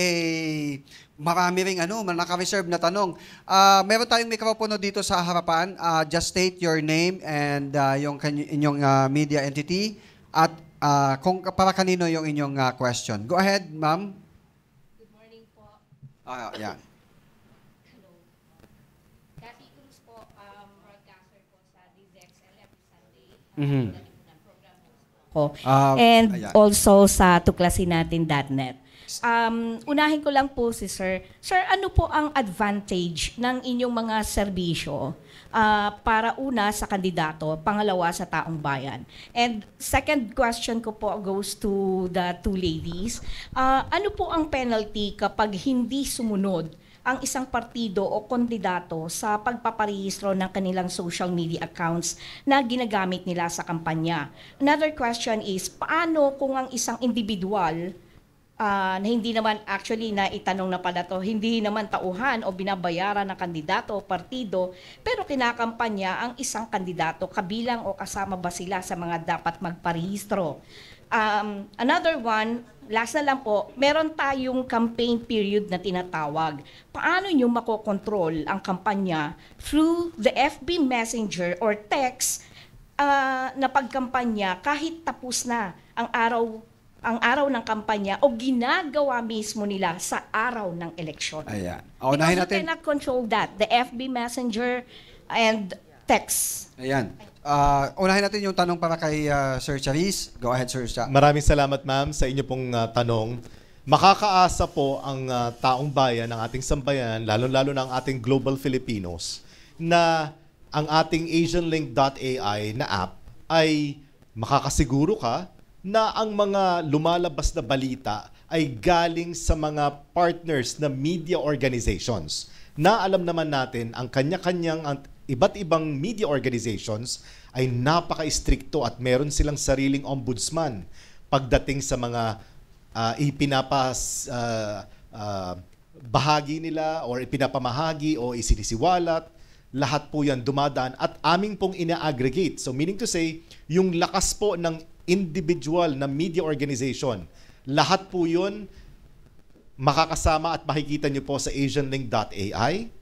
marami ring naka-reserve na tanong. Meron tayong mikropono dito sa harapan. Just state your name and yung inyong media entity at kung para kanino yung inyong question. Go ahead, ma'am.
Good morning po.
Yeah.
And also sa tuklasinnatin.net. Unahin ko lang po si Sir. Sir, ano po ang advantage ng inyong mga serbisyo para una sa kandidato, pangalawa sa taong bayan? And second question ko po goes to the two ladies. Ano po ang penalty kapag hindi sumunod ang isang partido o kandidato sa pagpaparehistro ng kanilang social media accounts na ginagamit nila sa kampanya? Another question is, paano kung ang isang individual na hindi naman actually na itanong na pala to, hindi naman tauhan o binabayaran ng kandidato o partido, pero kinakampanya ang isang kandidato, kabilang o kasama ba sila sa mga dapat magparehistro? Another one, last na lang po, meron tayong campaign period na tinatawag. Paano nyo makokontrol ang kampanya through the FB Messenger or text na pagkampanya kahit tapos na ang araw ng kampanya o ginagawa mismo nila sa araw ng eleksyon?
Ayan.
Because you cannot control that, the FB Messenger and text.
Ayan. Unahin natin yung tanong para kay Sir Charis. Go ahead, Sir Charis.
Maraming salamat, ma'am, sa inyo pong tanong. Makakaasa po ang taong bayan, ang ating sambayan, lalo-lalo na ang ating global Filipinos, na ang ating AsianLink.ai na app ay makakasiguro ka na ang mga lumalabas na balita ay galing sa mga partners na media organizations. Na alam naman natin, ang kanya-kanyang iba't ibang media organizations ay napaka-istrikto at meron silang sariling ombudsman pagdating sa mga bahagi nila or ipinapamahagi o isinisiwalat. Lahat po yan dumadaan at aming pong ina-aggregate. So meaning to say, yung lakas po ng individual na media organization. Lahat po yun makakasama at makikita nyo po sa asianlink.ai.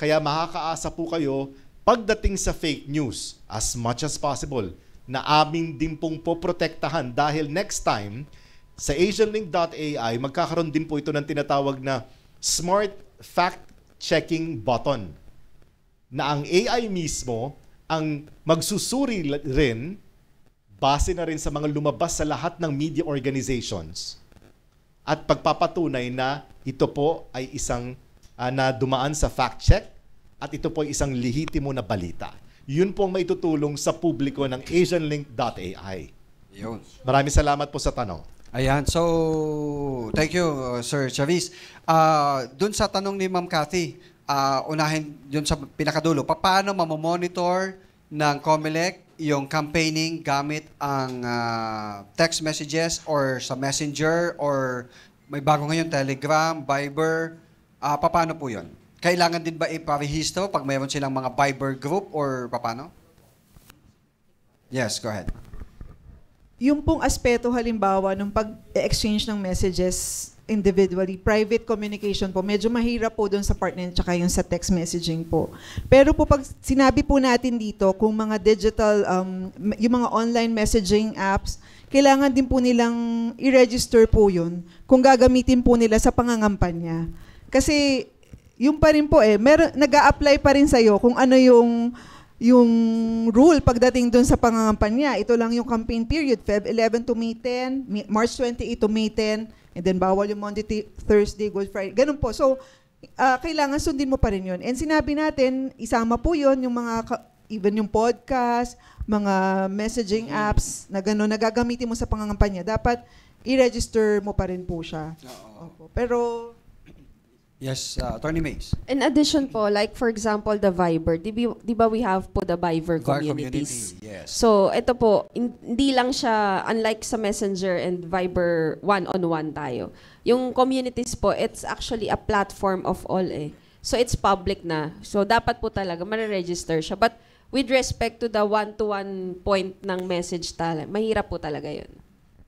Kaya makakaasa po kayo pagdating sa fake news as much as possible na amin din pong poprotektahan dahil next time sa asianlink.ai magkakaroon din po ito ng tinatawag na smart fact-checking button na ang AI mismo ang magsusuri rin base na rin sa mga lumabas sa lahat ng media organizations at pagpapatunay na ito po ay isang na dumaan sa fact check at ito po ay isang lehitimo na balita. Yun po ang maitutulong sa publiko ng asianlink.ai.
Yun.
Maraming salamat po sa tanong.
Ayan, so thank you, Sir Chavis. Doon sa tanong ni Ma'am Cathy, unahin doon sa pinakadulo, paano mamomonitor ng COMELEC yung campaigning gamit ang text messages or sa Messenger or may bago ngayon Telegram, Viber, paano po yun? Kailangan din ba iparehistro pag mayroon silang mga Viber group or paano? Yes, go ahead.
Yung pong aspeto halimbawa nung pag-exchange ng messages individually, private communication po, medyo mahirap po doon sa partner tsaka yung sa text messaging po. Pero po pag sinabi po natin dito, kung mga digital, yung mga online messaging apps, kailangan din po nilang i-register po yun kung gagamitin po nila sa pangangampanya. Kasi yung pa rin po nag-a-apply pa rin sa'yo kung ano yung rule pagdating doon sa pangangampanya. Ito lang yung campaign period, Feb 11 to May 10, March 28 to May 10, and then bawal yung Monday, Thursday, Good Friday. Ganun po. So, kailangan sundin mo pa rin yun. And sinabi natin, isama po yun, yung mga, even yung podcast, mga messaging apps na gano'n, nagagamitin mo sa pangangampanya. Dapat i-register mo pa rin po siya. Opo. Pero,
yes, Attorney Mays.
In addition po, like for example, the Viber, di ba we have po the Viber communities?
Yes.
So, ito po, hindi lang siya, unlike sa Messenger and Viber, one-on-one tayo. Yung communities po, it's actually a platform of all So, it's public na. So, dapat po talaga, mariregister siya. But with respect to the one-to-one point ng message mahirap po talaga yun.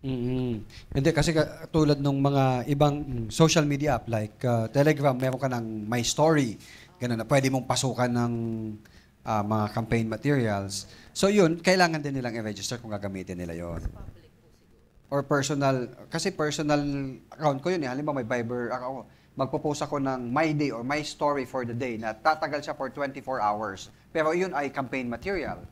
Hindi, kasi tulad ng mga ibang social media app like Telegram, meron ka ng My Story, ganun na pwede mong pasukan ng mga campaign materials. So yun, kailangan din nilang i-register kung gagamitin nila yon. Or personal, kasi personal account ko yun. Halimbawa may Viber ako, magpo-post ako ng My Day or My Story for the day na tatagal siya for 24 hours. Pero yun ay campaign material.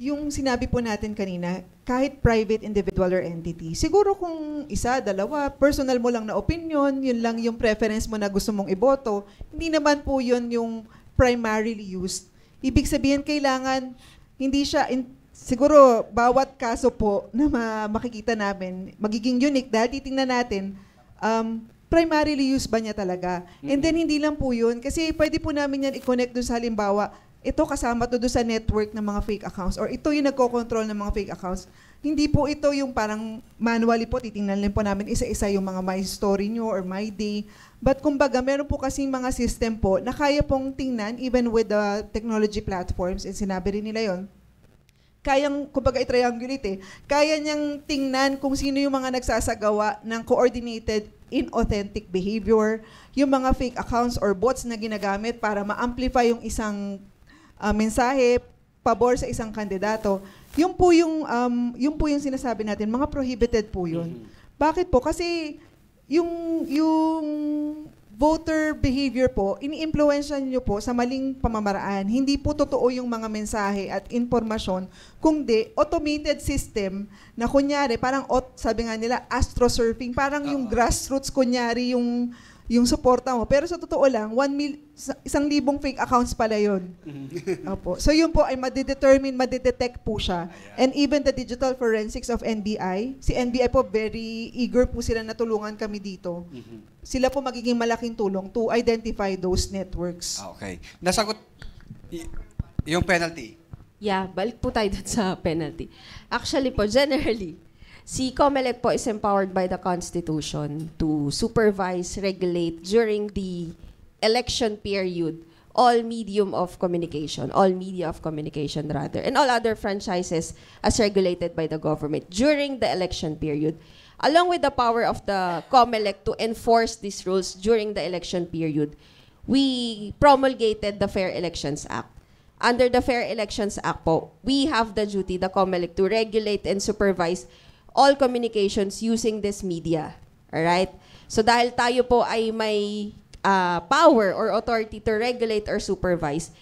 yung sinabi po natin kanina, kahit private individual or entity, siguro kung isa, dalawa, personal mo lang na opinion, yun lang yung preference mo na gusto mong iboto, hindi naman po yun yung primarily used. Ibig sabihin, kailangan, hindi siya, siguro bawat kaso po na makikita namin, magiging unique dahil titingnan natin, primarily used ba niya talaga? And then hindi lang po yun, kasi pwede po namin yan i-connect doon sa halimbawa, ito kasama to doon sa network ng mga fake accounts or ito yung nagko-control ng mga fake accounts. Hindi po ito yung parang manually po, titingnan lang po namin isa-isa yung mga My Story nyo or My Day. But kumbaga, meron po kasing mga system po na kaya pong tingnan even with the technology platforms, and sinabi rin nila yon, kayang, kumbaga i-triangulate kaya niyang tingnan kung sino yung mga nagsasagawa ng coordinated inauthentic behavior, yung mga fake accounts or bots na ginagamit para ma-amplify yung isang mensahe, pabor sa isang kandidato. Yun po yung sinasabi natin, mga prohibited po yun. Bakit po? Kasi yung voter behavior po, ini-influensya nyo po sa maling pamamaraan. Hindi po totoo yung mga mensahe at informasyon, kundi automated system na kunyari, parang sabi nga nila, astrosurfing, parang yung grassroots kunyari yung suporta mo. Pero sa totoo lang, 1,000,000 fake accounts pala yun. Opo. So yun po ay madidetect po siya. And even the digital forensics of NBI, si NBI po very eager po sila na tulungan kami dito. Sila po magiging malaking tulong to identify those networks.
Okay. Nasagot yung penalty.
Yeah, balik po tayo dun sa penalty. Actually po, generally, si COMELEC po is empowered by the Constitution to supervise, regulate during the election period all medium of communication, all media of communication rather, and all other franchises as regulated by the government during the election period, along with the power of the COMELEC to enforce these rules during the election period. We promulgated the Fair Elections Act. Under the Fair Elections Act po, we have the duty, the COMELEC, to regulate and supervise all communications using this media. Alright? So dahil tayo po ay may power or authority to regulate or supervise,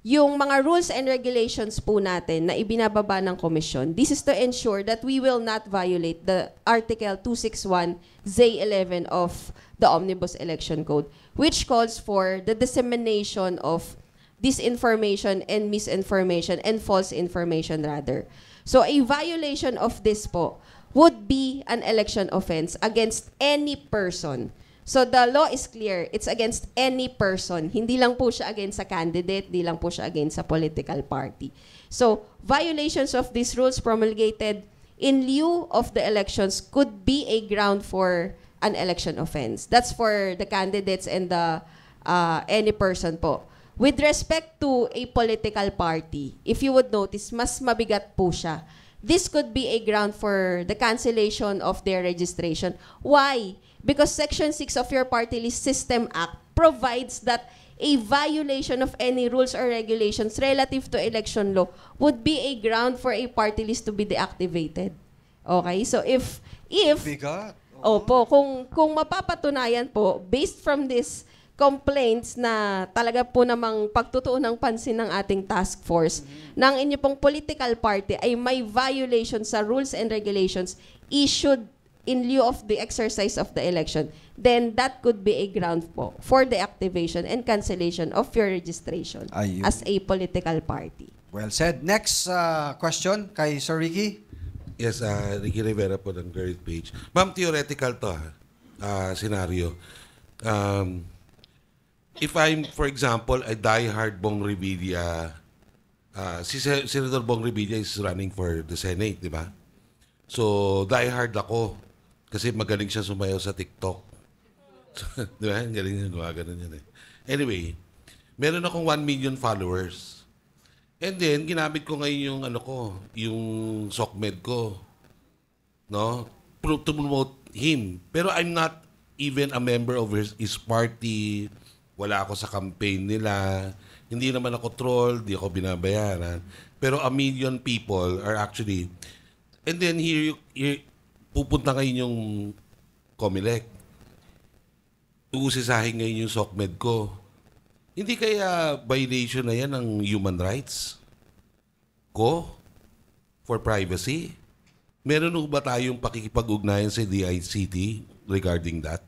yung mga rules and regulations po natin na ibinababa ng komisyon, this is to ensure that we will not violate the Article 261 Z11 of the Omnibus Election Code, which calls for the dissemination of disinformation and misinformation and false information rather. So a violation of this po would be an election offense against any person. So the law is clear. It's against any person. Hindi lang po siya against sa candidate, hindi lang po siya against sa political party. So violations of these rules promulgated in lieu of the elections could be a ground for an election offense. That's for the candidates and the any person po. With respect to a political party, if you would notice, mas mabigat po siya. This could be a ground for the cancellation of their registration. Why? Because Section 6 of your Party List System Act provides that a violation of any rules or regulations relative to election law would be a ground for a party list to be deactivated. Okay? So if
Bigat.
opo, kung mapapatunayan po, based from this complaints na talaga po namang pagtutuon ng pansin ng ating task force, ng inyo pong political party ay may violation sa rules and regulations issued in lieu of the exercise of the election, then that could be a ground po for the activation and cancellation of your registration
Ayun.
as a political party.
Well said. Next question kay Sir Ricky.
Yes, Ricky Rivera po ng Current Page. Ma'am, theoretical to scenario. If I'm, for example, a diehard Bong Revilla, si Senator Bong Revilla is running for the Senate, di ba? So, diehard ako kasi magaling siya sumayaw sa TikTok. Di ba? Galing niya, gumagano yan eh. Anyway, meron akong 1 million followers. And then, ginamit ko ngayon yung ano ko, yung SOCMED ko. No? To promote him. Pero I'm not even a member of his party. Wala ako sa campaign nila. Hindi naman ako troll, di ako binabayaran. Pero 1 million people are actually... And then here pupunta ngayon yung COMELEC. Uusisahin ngayon yung SOCMED ko. Hindi kaya violation na yan ng human rights ko for privacy? Meron ba tayong pakikipag-ugnayan sa DICT regarding that?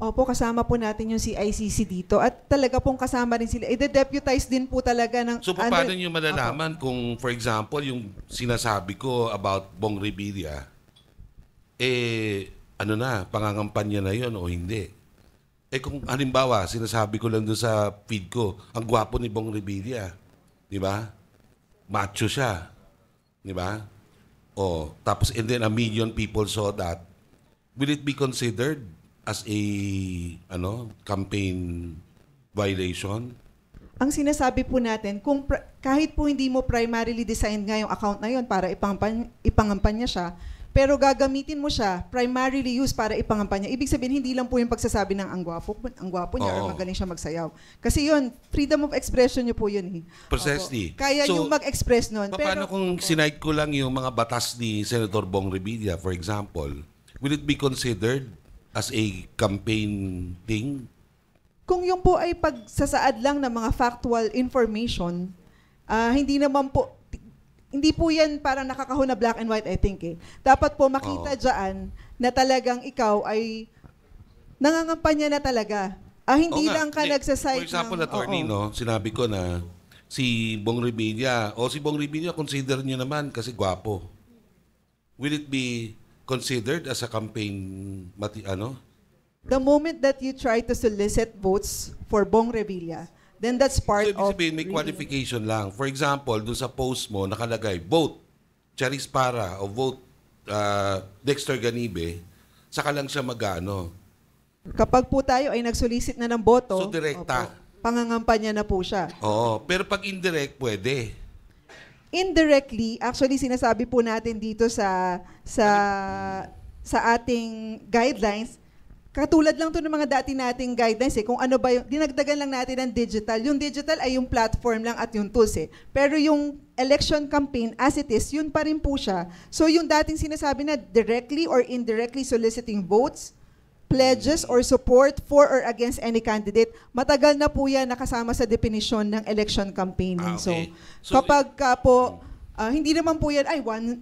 Opo, kasama po natin yung CICC dito at talaga pong kasama rin sila. I-deputize din po talaga ng...
So, paano nyo malalaman kung, for example, yung sinasabi ko about Bong Revilla, ano na, pangangampanya na yon o hindi? Kung halimbawa, sinasabi ko lang doon sa feed ko, ang gwapo ni Bong Revilla, di ba? Macho siya, di ba? Tapos, and then 1 million people saw that. Will it be considered as a campaign violation?
Ang sinasabi po natin, kung kahit po hindi mo primarily designed nga yung account na yun para ipangampanya siya, pero gagamitin mo siya, primarily used para ipangampanya. Ibig sabihin, hindi lang po yung pagsasabi ng ang gwapo niya or magaling siya magsayaw. Kasi yun, freedom of expression niyo po yun eh.
Precisely.
Kaya
So,
yung mag-express nun.
Paano kung sinite ko lang yung mga batas ni Senator Bong Revilla, for example, will it be considered as a campaign thing?
Kung yung po ay pagsasaad lang ng mga factual information, hindi po yan parang nakakahon na black and white, I think eh. Dapat po makita dyan na talagang ikaw ay nangangampanya na talaga. Hindi lang ka nagsasite
for example,
ng...
attorney, sinabi ko na si Bong Revilla, si Bong Revilla, consider nyo naman kasi gwapo. Will it be considered as a campaign
The moment that you try to solicit votes for Bong Revilla, then that's part
So, ibig
of...
sabihin, may qualification lang. For example, doon sa post mo, nakalagay, vote Charis Para o vote Dexter Ganibe, saka lang siya mag-ano.
Kapag po tayo ay nagsolicit na ng boto...
So, direkta.
pangangampanya na po siya.
Oo, pero pag indirect, pwede.
Indirectly, actually sinasabi po natin dito sa ating guidelines, katulad lang to ng mga dati nating guidelines kung ano ba yung, dinagdagan lang natin ng digital. Yung digital ay yung platform lang at yung tools Pero yung election campaign as it is, yun pa rin po siya. So yung dating sinasabi na directly or indirectly soliciting votes, pledges or support for or against any candidate, matagal na po yan nakasama sa definisyon ng election campaigning.
Okay.
So kapag ka po, hindi naman po yan,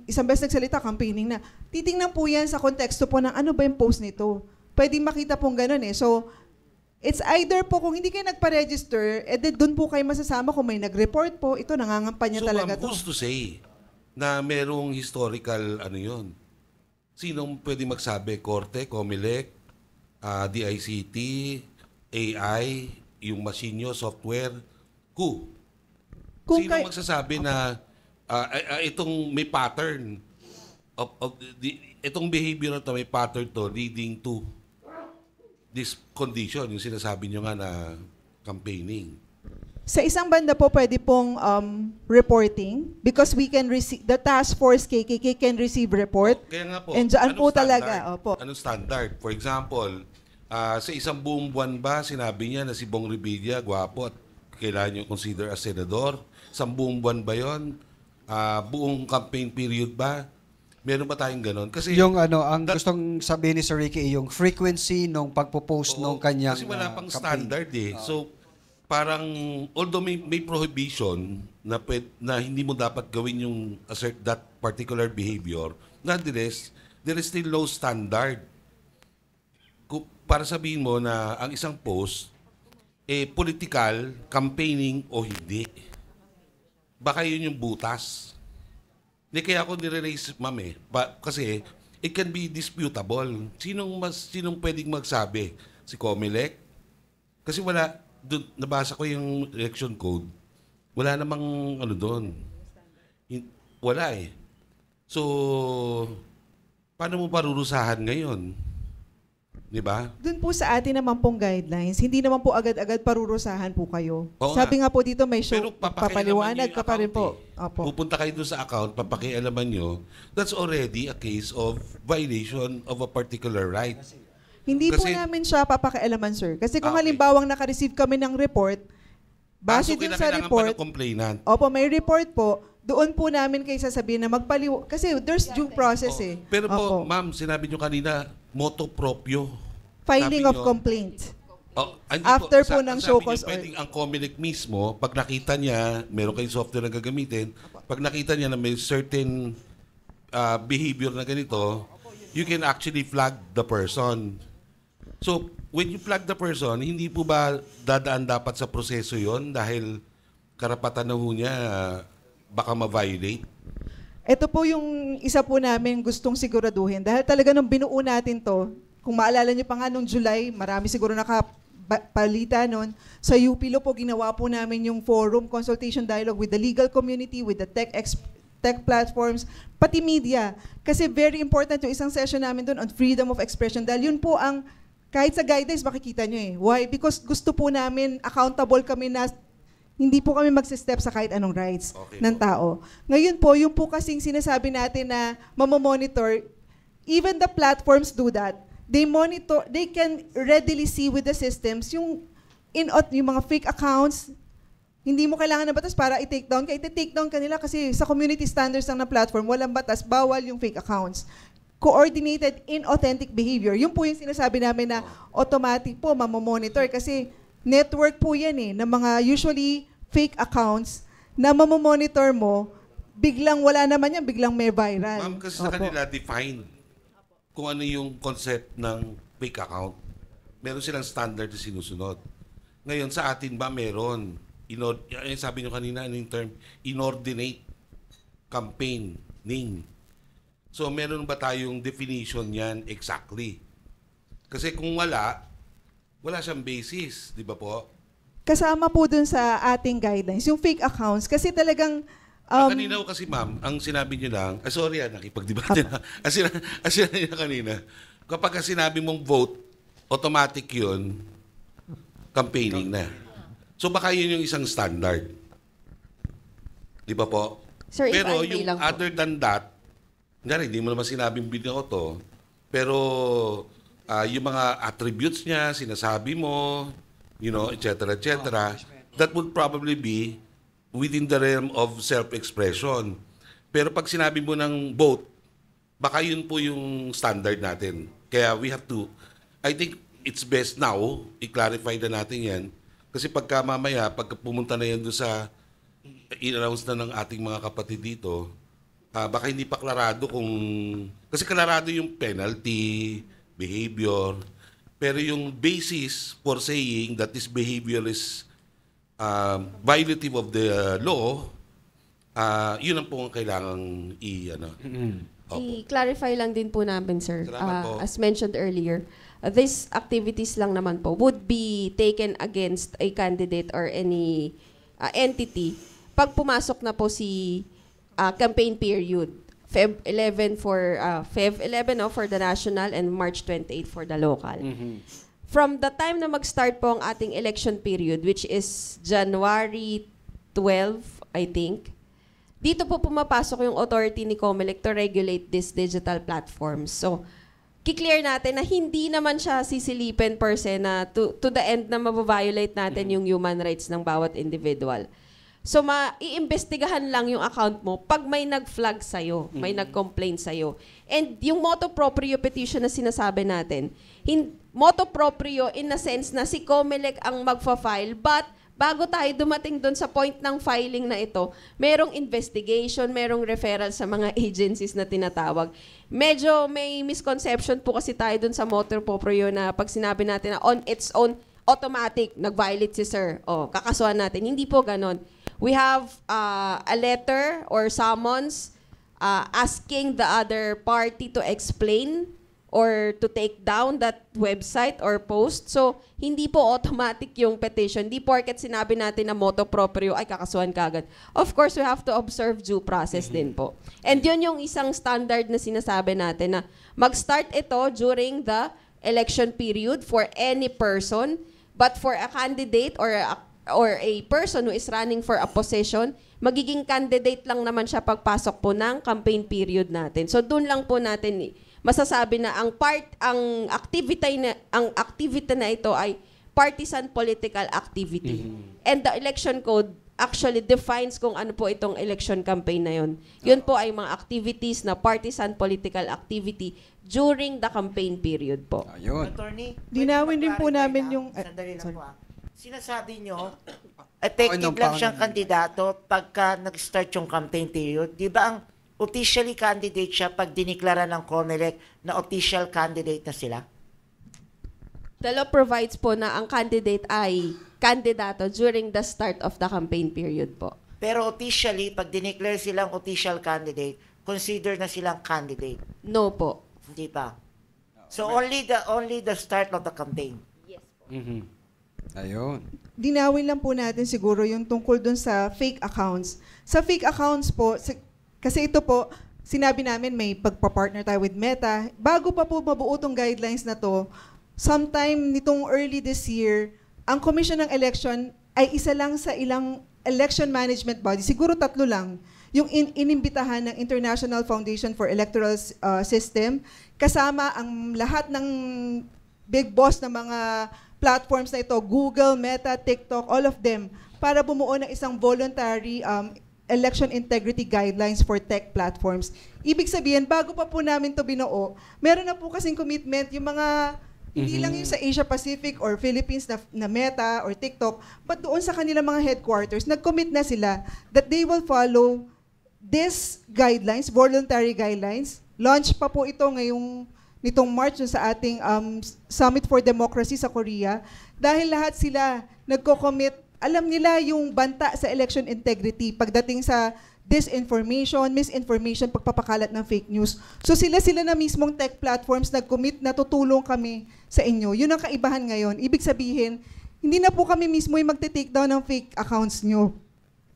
isang beses nagsalita, campaigning na. Titingnan po yan sa konteksto po ng ano ba yung post nito. Pwedeng makita pong ganun So, it's either po kung hindi kayo nagpa-register, doon po kayo masasama kung may nag-report po, ito nangangampanya talaga to.
So, who's to say na merong historical yun? Sinong pwede magsabi? Korte, Comelec, DICT, AI, yung machine nyo, software? Who? Sino magsasabi na itong may pattern itong behavior na to, may pattern to leading to this condition, yung sinasabi nyo nga na campaigning?
Sa isang banda po, pwede pong reporting because we can receive, the task force KKK can receive report.
Kaya nga po,
and dyan po talaga. Opo.
Anong standard? For example, sa isang buong buwan ba, sinabi niya na si Bong Revilla, gwapo at kailangan nyo consider as senador? Isang buong buwan ba yun? Buong campaign period ba? Meron ba tayong ganon? Kasi
yung ang gustong sabihin ni Sir Ricky, yung frequency nung pagpo-post nung kanyang
kasi wala pang
campaign.
standard So, parang, although may prohibition na hindi mo dapat gawin yung assert that particular behavior, nonetheless, there is still no standard. Para sabihin mo na ang isang post, political, campaigning o hindi. Baka yun yung butas. Hindi kaya ako nire-raise, ma'am kasi it can be disputable. Sinong pwedeng magsabi? Si Comelec? Kasi nabasa ko yung election code. Wala namang doon. Wala So, paano mo parurusahan ngayon? Di ba?
Doon po sa atin naman pong guidelines, hindi naman po agad-agad parurusahan po kayo.
Oo
Sabi nga po dito may show,
pero
papaliwanag ka pa rin po. Opo.
Pupunta kayo doon sa account, papakialaman nyo, that's already a case of violation of a particular right.
Hindi po namin siya papakialaman, sir. Kasi kung halimbawang naka-receive kami ng report, base dun sa report, opo, may report po, doon po namin kayo sasabihin na kasi there's due process
Pero po, ma'am, sinabi nyo kanina, motu proprio.
Filing of complaint. After po ng show cause
pwedeng ang Comelec mismo, pag nakita niya, meron kayong software na gagamitin, pag nakita niya na may certain behavior na ganito, you can actually flag the person. So, when you flag the person, hindi po ba dadaan dapat sa proseso yon dahil karapatan na ho niya baka ma-violate?
Ito po yung isa po namin gustong siguraduhin. Dahil talaga nung binuo natin to, kung maalala niyo pa nga nung July, marami siguro nakapalita nun, sa UPLO po ginawa po namin yung forum, consultation dialogue with the legal community, with the tech platforms, pati media. Kasi very important yung isang session namin doon on freedom of expression. Dahil yun po ang, kahit sa guidelines, makikita nyo Why? Because gusto po namin, accountable kami na hindi po kami magsistep sa kahit anong rights ng tao. Ngayon po, yung po kasing sinasabi natin na mamamonitor, even the platforms do that. They monitor, they can readily see with the systems yung mga fake accounts. Hindi mo kailangan ng batas para i-take down ka. I-take down ka nila kasi sa community standards ng platform, walang batas, bawal yung fake accounts. Coordinated, inauthentic behavior. Yun po yung sinasabi namin na automatic po mamamonitor kasi network po yan ng mga usually fake accounts na mamamonitor mo, biglang wala naman yan, biglang may viral.
Ma'am, kasi sa kanila defined kung ano yung concept ng fake account. Meron silang standard na sinusunod. Ngayon, sa atin ba meron? Sabi nyo kanina, ano yung term? Inordinate campaigning. So, meron ba tayong definition yan exactly? Kasi kung wala siyang basis, di ba po?
Kasama po dun sa ating guidelines, yung fake accounts, kasi talagang...
kanina ko kasi ma'am, ang sinabi niyo lang, sorry nakipagdebate na. Ang sinabi niyo kanina, kapag sinabi mong vote, automatic yun, campaigning na. So baka yun yung isang standard. Di ba po?
Sir, if
Pero
I may
yung
lang po.
other than that, hindi mo naman sinabing bigyan ko to, pero yung mga attributes niya, sinasabi mo, etc., that would probably be within the realm of self-expression. Pero pag sinabi mo ng both, baka yun po yung standard natin. Kaya we have to, I think it's best now, i-clarify na natin yan. Kasi pagka mamaya, pagka pumunta na yan doon sa, i-announce na ng ating mga kapatid dito, baka hindi pa klarado kung, kasi klarado yung penalty, behavior, pero yung basis for saying that this behavior is violative of the law, yun ang po ang kailangang
I-clarify lang din po namin, sir.
Salamat po.
As mentioned earlier, these activities lang naman po would be taken against a candidate or any entity pag pumasok na po si campaign period. Feb 11 for the national and March 28 for the local. From the time na mag-start po ang ating election period, which is January 12, I think, dito po pumapasok yung authority ni COMELEC to regulate these digital platforms. So, kiklear natin na hindi naman siya sisilipin per se na to the end na mababiolate natin yung human rights ng bawat individual. So, iimbestigahan lang yung account mo pag may nag-flag sa'yo, may nag-complain sa'yo. And yung motu proprio petition na sinasabi natin, motu proprio in a sense na si COMELEC ang magfa-file, but bago tayo dumating doon sa point ng filing na ito, merong investigation, merong referral sa mga agencies na tinatawag. Medyo may misconception po kasi tayo doon sa motu proprio na pag sinabi natin na on its own, automatic, nag-violate si sir. Kakasuhan natin. Hindi po ganon. We have a letter or summons asking the other party to explain or to take down that website or post. So, hindi po automatic yung petition. Hindi porket sinabi natin na motu proprio, ay kakasuhan kagad. Of course, we have to observe due process din po. And yun yung isang standard na sinasabi natin na mag-start ito during the election period for any person, but for a candidate or a person who is running for a position, magiging candidate lang naman siya pagpasok po ng campaign period natin. So doon lang po natin masasabi na ang activity na ito ay partisan political activity. And the election code actually defines kung ano po itong election campaign na yun. Yun po ay mga activities na partisan political activity during the campaign period po.
Ayun.
Attorney,
Dinawin din po namin yung...
Sandali lang
sorry.
po. Sinasabi nyo, effective lang siyang kandidato pagka nag-start yung campaign period. Di ba ang officially candidate siya pag diniklara ng COMELEC na official candidate na sila?
The law provides po na ang candidate ay kandidato during the start of the campaign period po.
Pero officially, pag dineclare silang official candidate, consider na silang candidate.
No po.
Hindi pa. So only the start of the campaign.
Yes po.
Ayun.
Dinawin lang po natin siguro yung tungkol dun sa fake accounts. Sa fake accounts po, kasi ito po, sinabi namin may pagpa-partner tayo with Meta. Bago pa po mabuo tong guidelines na to, sometime nitong early this year, ang Commission ng Election ay isa lang sa ilang election management body, siguro 3 lang, yung inimbitahan ng International Foundation for Electoral System, kasama ang lahat ng big boss na mga platforms na ito, Google, Meta, TikTok, all of them, para bumuo ng isang voluntary election integrity guidelines for tech platforms. Ibig sabihin, bago pa po namin to binuo, meron na po kasing commitment yung mga, hindi lang yung sa Asia Pacific or Philippines na Meta or TikTok, but doon sa kanilang mga headquarters, nag-commit na sila that they will follow these guidelines, voluntary guidelines. Launch pa po ito nitong March sa ating Summit for Democracy sa Korea, dahil lahat sila nagko-commit, alam nila yung banta sa election integrity pagdating sa disinformation, misinformation, pagpapakalat ng fake news. So sila na mismong tech platforms nag-commit na tutulong kami sa inyo. Yun ang kaibahan ngayon. Ibig sabihin, hindi na po kami mismo yung magte-take down ng fake accounts nyo.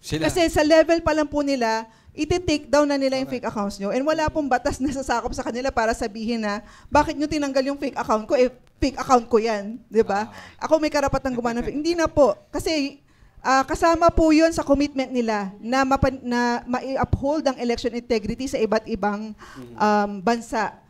Kasi sa level pa lang po nila, iti-take down na nila yung fake accounts nyo. And wala pong batas na sasakop sa kanila para sabihin na, bakit nyo tinanggal yung fake account ko? Fake account ko yan. Diba? Ako may karapatang gumawa ng fake. Hindi na po. Kasi Kasama po yun sa commitment nila na ma-uphold ang election integrity sa iba't ibang bansa.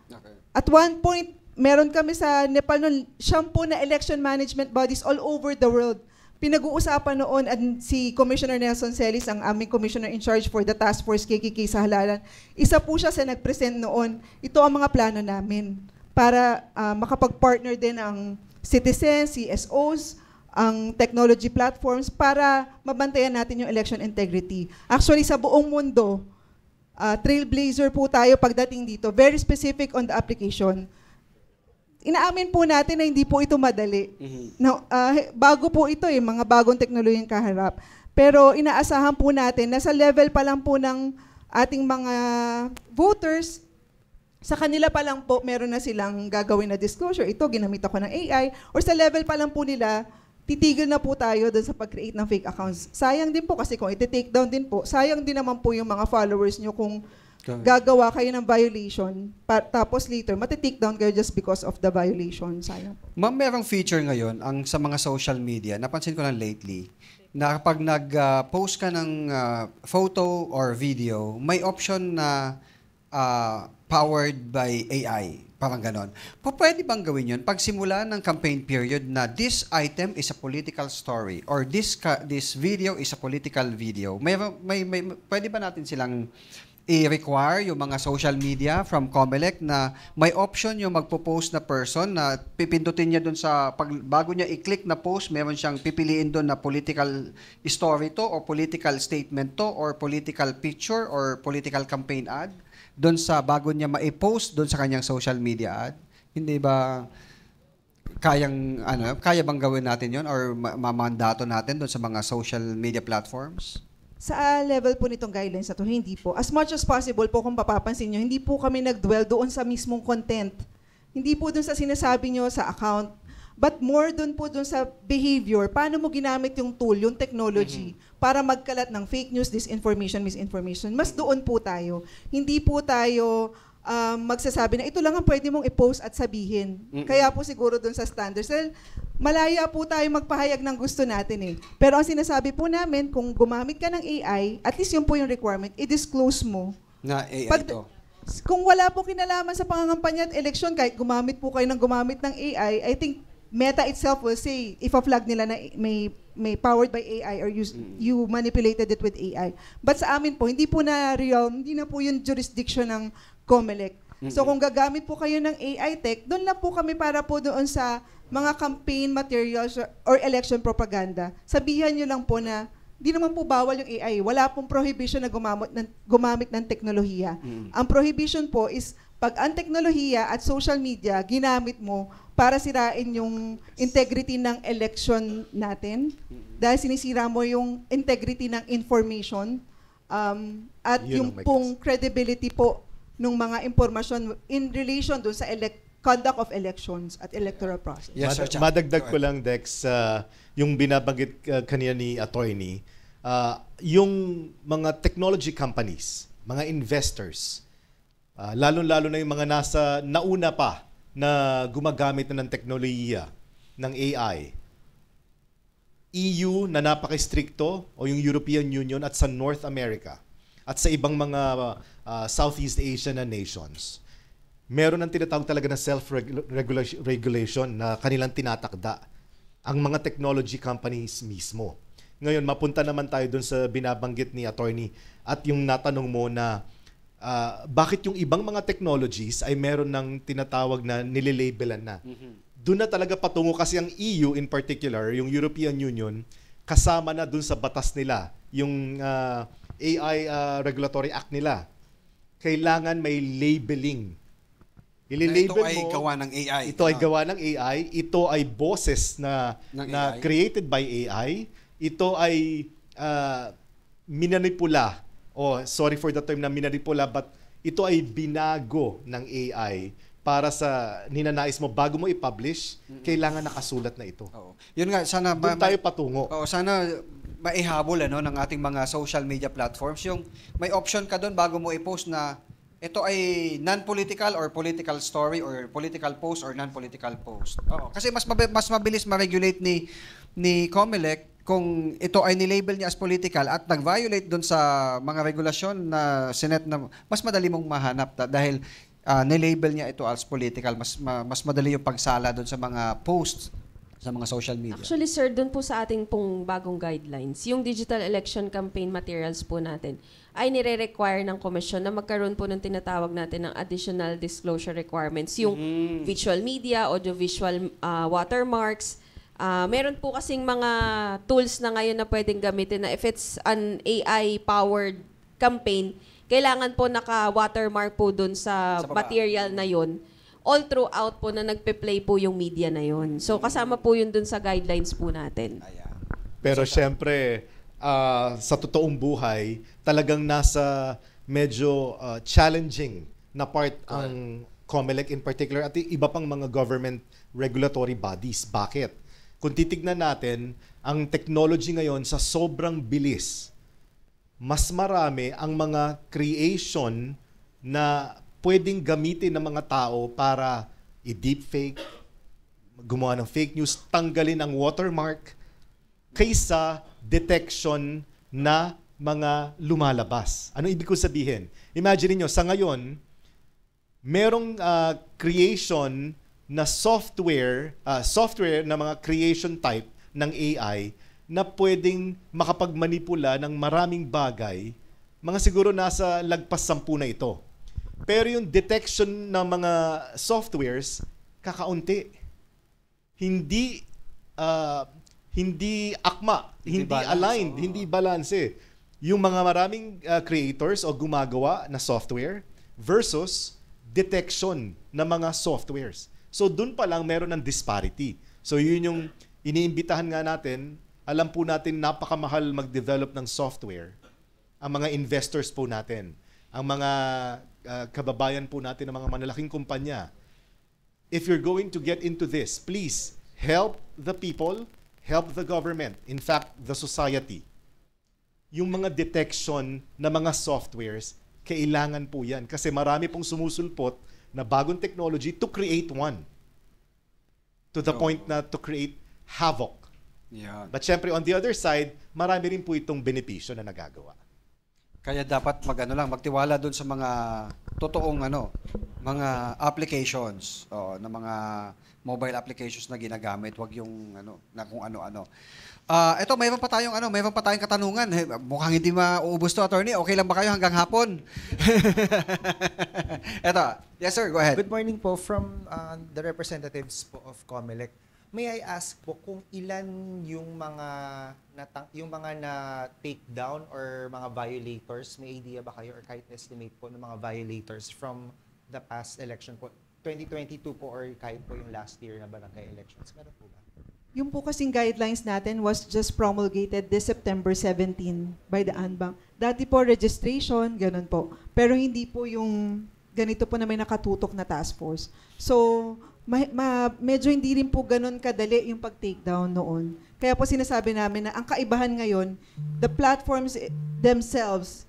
At one point, meron kami sa Nepal noon, 10 na election management bodies all over the world. Pinag-uusapan noon at si Commissioner Nelson Celis, ang aming commissioner in charge for the task force KKK sa halalan, isa po siya sa nag-present noon. Ito ang mga plano namin para makapag-partner din ang citizens, CSOs, ang technology platforms para mabantayan natin yung election integrity. Actually, sa buong mundo, trailblazer po tayo pagdating dito. Very specific on the application. Inaamin po natin na hindi po ito madali. Bago po ito mga bagong teknolohiyang kaharap. Pero inaasahan po natin na sa level pa lang po ng ating mga voters, sa kanila pa lang po meron na silang gagawin na disclosure. Ito, ginamit ako ng AI. Or sa level pa lang po nila, titigil na po tayo doon sa pag-create ng fake accounts. Sayang din po kasi kung iti-take down din po, sayang din naman po yung mga followers nyo kung gagawa kayo ng violation, tapos later, mati-take down kayo just because of the violation. Sayang.
Ma'am, merong feature ngayon ang sa mga social media, napansin ko lang lately, na kapag nag-post ka ng photo or video, may option na powered by AI. Parang ganon. Pwede bang gawin yun? Pagsimula ng campaign period na this item is a political story or this video is a political video, pwede ba natin silang i-require yung mga social media from COMELEC na may option yung magpo-post na person na pipindutin niya dun sa, bago niya i-click na post, meron siyang pipiliin dun na political story to or political statement to or political picture or political campaign ad doon sa bago niya ma-post doon sa kanyang social media ad? Hindi ba kaya bang gawin natin yon or mamandato natin doon sa mga social media platforms?
Sa level po nitong guidelines na to, hindi po. As much as possible po, kung papapansin nyo, hindi po kami nag-dwell doon sa mismong content. Hindi po doon sa sinasabi nyo sa account, but more doon po doon sa behavior. Paano mo ginamit yung tool, yung technology, para magkalat ng fake news, disinformation, misinformation. Mas doon po tayo. Hindi po tayo magsasabi na ito lang ang pwede mong i-post at sabihin. Kaya po siguro doon sa standards. Well, malaya po tayo magpahayag ng gusto natin eh. Pero ang sinasabi po namin, kung gumamit ka ng AI, at least yun po yung requirement, i-disclose mo.
Na AI to.
Kung wala po kinalaman sa pangangampanya at eleksyon, kahit gumamit po kayo ng gumamit ng AI, I think Meta itself will say, if a flag nila na may powered by AI or you manipulated it with AI. But sa amin po, hindi po na realm, hindi na po yung jurisdiction ng COMELEC. So kung gagamit po kayo ng AI tech, doon na po kami para po doon sa mga campaign materials or election propaganda. Sabihan nyo lang po na di naman po bawal yung AI. Wala pong prohibition na gumamit ng teknolohiya. Ang prohibition po is pag ang teknolohiya at social media ginamit mo para sirain yung integrity ng election natin, dahil sinisira mo yung integrity ng information at yung pong credibility po ng mga impormasyon in relation doon sa conduct of elections at electoral process.
Yes, sir.
Madagdag ko lang, Dex, yung binabanggit kanina ni attorney, yung mga technology companies, mga investors, lalo-lalo na yung mga nauna pa na gumagamit na ng teknolohiya, ng AI. EU na napaka-stricto o yung European Union at sa North America at sa ibang mga Southeast Asian na nations, meron ng tinatawag talaga na self-regulation na kanilang tinatakda ang mga technology companies mismo. Ngayon, mapunta naman tayo dun sa binabanggit ni attorney at yung natanong mo na bakit yung ibang mga technologies ay meron ng tinatawag na nililabelan na. Doon na talaga patungo kasi ang EU in particular, yung European Union, kasama na doon sa batas nila, yung AI Regulatory Act nila. Kailangan may labeling.
Ito ay gawa ng AI.
Ito ay gawa ng AI. Ito ay boses na created by AI. Ito ay minanipula. Sorry for the term na minanipula, but ito ay binago ng AI para sa ninanais mo bago mo i-publish, kailangan nakasulat na ito.
Yun nga, sana
doon tayo patungo.
Sana maihabol ng ating mga social media platforms yung may option ka doon bago mo i-post na ito ay non-political or political story or political post or non-political post. Kasi mas mabilis ma-regulate ni COMELEC kung ito ay nilabel niya as political at nag-violate doon sa mga regulasyon na sinet na mas madali mong mahanap dahil nilabel niya ito as political, mas madali yung pagsala doon sa mga posts sa mga social media.
Actually, sir, doon po sa ating pong bagong guidelines, yung digital election campaign materials po natin ay nire-require ng komisyon na magkaroon po ng tinatawag natin ng additional disclosure requirements. Yung visual media, audiovisual watermarks. Meron po kasing mga tools na ngayon na pwedeng gamitin na if it's an AI-powered campaign, kailangan po naka-watermark po doon sa material na yon all throughout po na nagpe-play po yung media na yon. So kasama po yun doon sa guidelines po natin.
Pero syempre, sa totoong buhay, talagang nasa medyo challenging na part ang COMELEC in particular at iba pang mga government regulatory bodies. Bakit? Kung titignan natin, ang technology ngayon sa sobrang bilis, mas marami ang mga creation na pwedeng gamitin ng mga tao para i-deepfake, gumawa ng fake news, tanggalin ang watermark, kaysa detection na mga lumalabas. Ano ibig ko sabihin? Imagine niyo sa ngayon, merong creation na software na mga creation type ng AI na pwedeng makapagmanipula ng maraming bagay, mga siguro nasa lagpas 10 na ito. Pero yung detection ng mga softwares, kakaunti. Hindi akma, hindi aligned, hindi balanse. Yung mga maraming creators o gumagawa na software versus detection ng mga softwares. So dun pa lang meron ng disparity. So yun yung iniimbitahan nga natin, alam po natin napakamahal mag-develop ng software. Ang mga investors po natin, ang mga kababayan po natin ng mga malalaking kumpanya. If you're going to get into this, please help the people, help the government, in fact, the society. Yung mga detection na mga softwares, kailangan po yan. Kasi marami pong sumusulpot na bagong technology to create one. To the point na to create havoc.
Yeah.
But syempre, on the other side, marami rin po itong benepisyo na nagagawa.
Kaya dapat magtiwala doon sa mga totoong mga applications na mga mobile applications na ginagamit, wag yung na kung ano-ano. Ito mayroon pa tayong katanungan. Mukhang hindi mauubos to, attorney. Okay lang ba kayo hanggang hapon? Ito. Yes sir, go ahead.
Good morning po from the representatives po of COMELEC. May I ask po kung ilan yung mga na take down or mga violators? May idea ba kayo or kahit estimate po ng mga violators from the past election po? 2022 po or kahit po yung last year na barangay elections? Meron po ba?
Yung po kasing guidelines natin was just promulgated this September 17 by the ANBAC. Dati po registration, ganun po. Pero hindi po yung ganito po na may nakatutok na task force. So, medyo hindi rin po ganun kadali yung pag-takedown noon. Kaya po sinasabi namin na ang kaibahan ngayon, the platforms themselves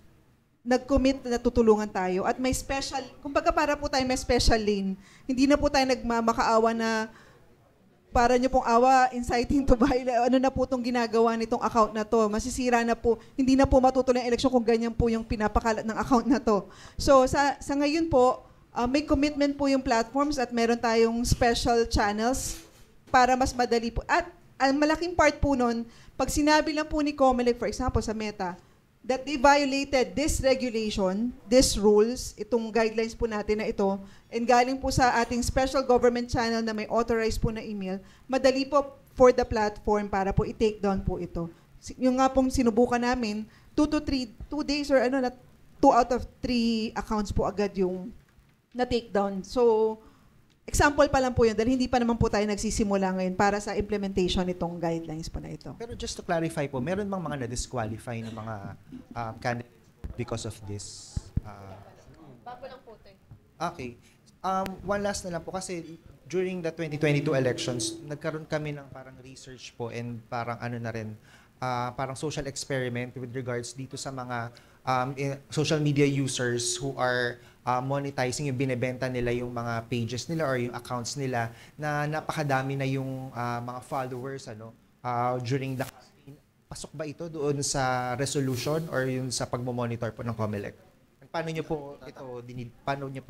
nag-commit na tutulungan tayo at may special, kumbaga para po tayo may special lane. Hindi na po tayo nagmamakaawa na para nyo pong awa, inciting to violence, ano na po itong ginagawa nitong account na to. Masisira na po, hindi na po matutuloy ang eleksyon kung ganyan po yung pinapakalat ng account na to. So sa ngayon po, may commitment po yung platforms at meron tayong special channels para mas madali po. At ang malaking part po nun, pag sinabi lang po ni COMELEC, for example, sa Meta, that they violated this regulation, these rules, itong guidelines po natin na ito, and galing po sa ating special government channel na may authorized po na email, madali po for the platform para po i-take down po ito. Yung nga pong sinubukan namin, 2 days or 2 out of 3 accounts po agad yung na-take down. So, example pa lang po yun dahil hindi pa naman po tayo nagsisimula ngayon para sa implementation nitong guidelines po na ito.
Pero just to clarify po, meron bang mga na-disqualify ng mga candidates because of this?
Bago lang po ito.
Okay. One last na lang po kasi during the 2022 elections, nagkaroon kami ng parang research po and parang parang social experiment with regards dito sa mga social media users who are monetizing, yung binebenta nila yung mga pages nila or yung accounts nila na napakadami na yung mga followers during the campaign pasok ba ito doon sa resolution or yung sa pagmo-monitor po ng COMELEC? Paano niyo po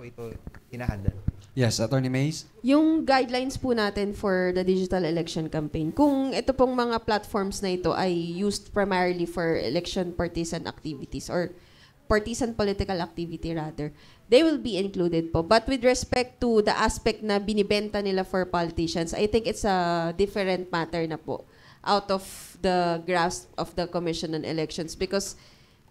ito hinahandle?
Yes, Attorney Mays.
Yung guidelines po natin for the digital election campaign, kung ito pong mga platforms na ito ay used primarily for election partisan activities or partisan political activity rather, they will be included po. But with respect to the aspect na binibenta nila for politicians, I think it's a different matter na po out of the grasp of the Commission on Elections because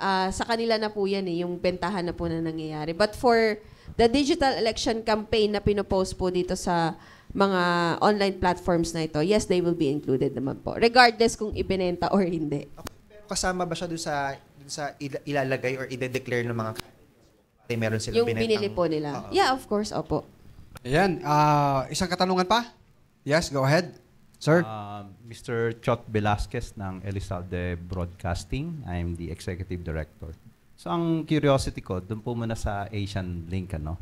sa kanila na po yan yung bentahan na po na nangyayari. But for the digital election campaign na pinopost po dito sa mga online platforms na ito, yes, they will be included naman po. Regardless kung ibinenta or hindi.
Pero kasama ba siya doon sa ilalagay or ide-declare ng mga meron silang
yung binili po nila? Yeah, of course, opo.
Ayan, isang katanungan pa? Yes, go ahead. Sir?
Mr. Chot Velasquez ng Elizalde Broadcasting. I'm the Executive Director. So ang curiosity ko, doon po muna sa Asian Link, ano?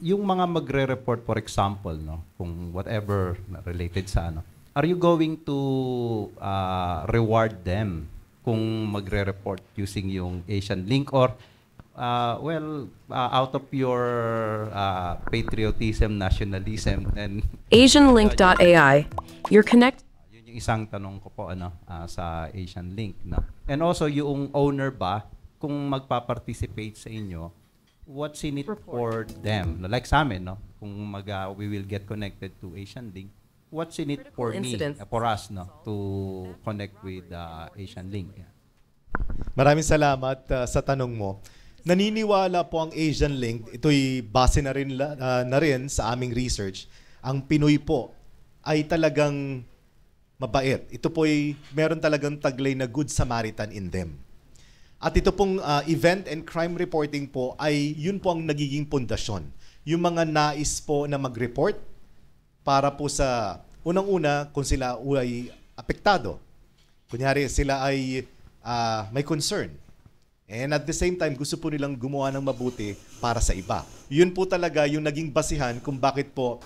Yung mga magre-report, for example, no, kung whatever related sa ano, are you going to reward them kung magre-report using yung Asian Link or out of your patriotism, nationalism, and
AsianLink.ai, you're connected.
Yun yung isang tanong ko po sa Asian Link, no? And also yung owner ba kung magpa-participate sa inyo, what's in it for them? Like sa amin, no? Kung we will get connected to Asian Link, what's in it for me, for us, no, to connect with Asian Link? Yeah.
Maraming salamat sa tanong mo. Naniniwala po ang Asian Link, ito'y base na rin sa aming research. Ang Pinoy po ay talagang mabait. Ito po ay meron talagang taglay na good Samaritan in them. At ito pong event and crime reporting po ay yun po ang nagiging pundasyon. Yung mga nais po na mag-report para po sa unang-una kung sila ay apektado. Kunyari sila ay may concern. And at the same time, gusto po nilang gumawa ng mabuti para sa iba. Yun po talaga yung naging basihan kung bakit po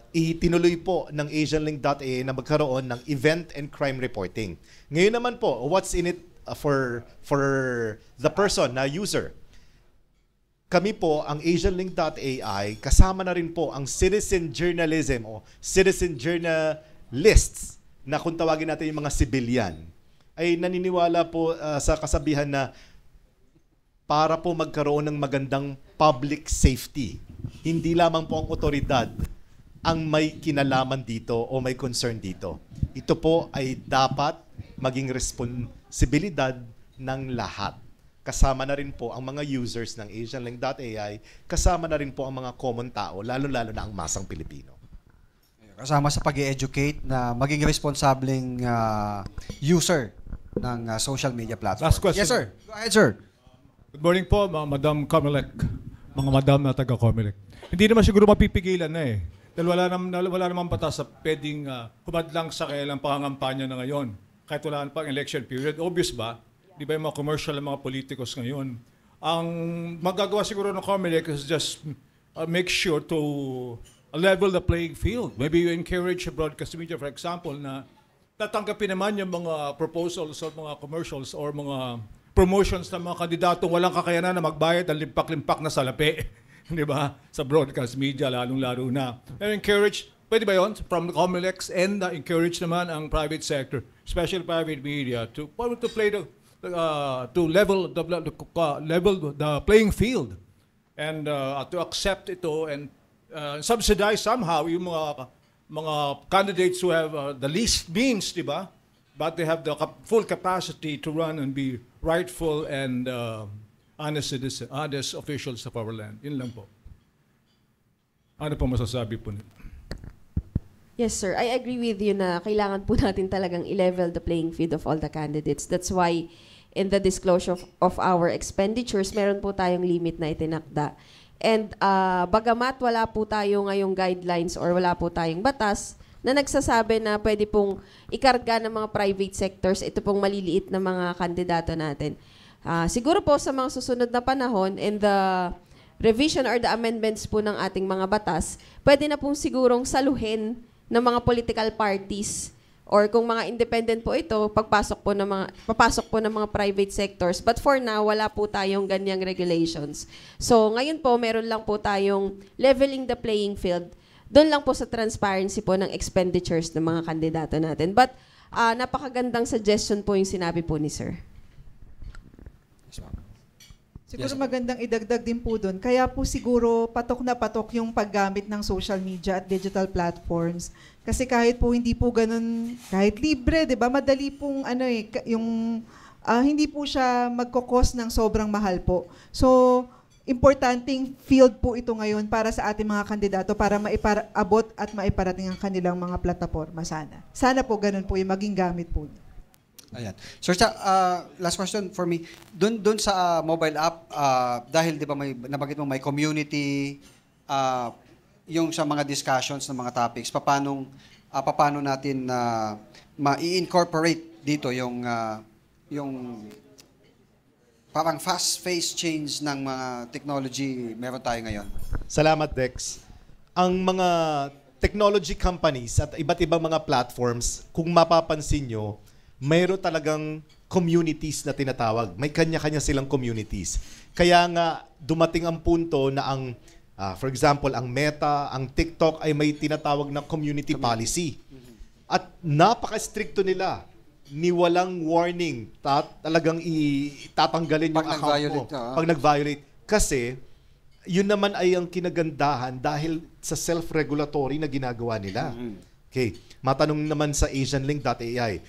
itinuloy po ng AsianLink.ai na magkaroon ng event and crime reporting. Ngayon naman po, what's in it for the person na user? Kami po, ang AsianLink.ai, kasama na rin po ang citizen journalism o citizen journalists na kung tawagin natin yung mga civilian, ay naniniwala po sa kasabihan na para po magkaroon ng magandang public safety, hindi lamang po ang otoridad ang may kinalaman dito o may concern dito. Ito po ay dapat maging responsibilidad ng lahat. Kasama na rin po ang mga users ng AsianLink.ai, kasama na rin po ang mga common tao, lalo-lalo na ang masang Pilipino.
Kasama sa pag-educate na maging responsableng user ng social media platform.
Last question.
Yes, sir. Go ahead, sir.
Good morning po, Madam Comelec. Mga madam na taga-Comelec. Hindi naman siguro mapipigilan na eh. Dahil wala naman batas sa pwedeng humadlang sa kailang pangangampanya na ngayon. Kahit wala pang election period. Obvious ba? Di ba yung mga commercial ng mga politikos ngayon? Ang magagawa siguro ng Comelec is just make sure to level the playing field. Maybe you encourage a broadcast media, for example, na tatanggapin naman yung mga proposals o mga commercials or mga promotions ng mga kandidatong walang kakayanan na magbayad ng limpak-limpak na salapi. Di ba? Sa broadcast media, lalong-laro na. And encourage, pwede ba yun? From the Comelec and encourage naman ang private sector, especially private media, to play to level the playing field and to accept ito and subsidize somehow yung mga candidates who have the least means, di ba? But they have the full capacity to run and be rightful and honest citizens, honest officials of our land. Yun lang po. Ano po masasabi po nito?
Yes, sir. I agree with you na kailangan po natin talagang i-level the playing field of all the candidates. That's why in the disclosure of our expenditures, meron po tayong limit na itinakda. And bagamat wala po tayo ngayong guidelines or wala po tayong batas na nagsasabi na pwede pong ikarga ng mga private sectors ito pong maliliit na mga kandidato natin. Siguro po sa mga susunod na panahon in the revision or the amendments po ng ating mga batas, pwede na pong sigurong saluhin ng mga political parties Or kung mga independent po ito, papasok po ng mga private sectors. But for now, wala po tayong ganyang regulations. So ngayon po, meron lang po tayong leveling the playing field. Doon lang po sa transparency po ng expenditures ng mga kandidato natin. But napakagandang suggestion po yung sinabi po ni Sir.
Siguro magandang idagdag din po doon. Kaya po siguro patok na patok yung paggamit ng social media at digital platforms. Kasi kahit po hindi po ganun, kahit libre, 'di ba? Madali pong hindi po siya magko-cost ng sobrang mahal po. So, importanteng field po ito ngayon para sa ating mga kandidato para maipaabot at maiparating ang kanilang mga plataforma sana. Sana po ganun po yung maging gamit po niya.
Ayan. Sir Cha, last question for me. Doon sa mobile app, dahil di ba nabanggit mo may community, yung sa mga discussions ng mga topics, paano natin ma-incorporate dito yung parang fast-paced change ng mga technology meron tayo ngayon?
Salamat, Dex. Ang mga technology companies at iba't ibang mga platforms, kung mapapansin nyo, mayroon talagang communities na tinatawag. May kanya-kanya silang communities. Kaya nga, dumating ang punto na for example, ang Meta, ang TikTok ay may tinatawag na community policy. At napaka-stricto nila. Ni walang warning. Talagang itatanggalin yung account mo. Pag nag-violate. Kasi, yun naman ay ang kinagandahan dahil sa self-regulatory na ginagawa nila. Okay. Matanong naman sa AsianLink.ai.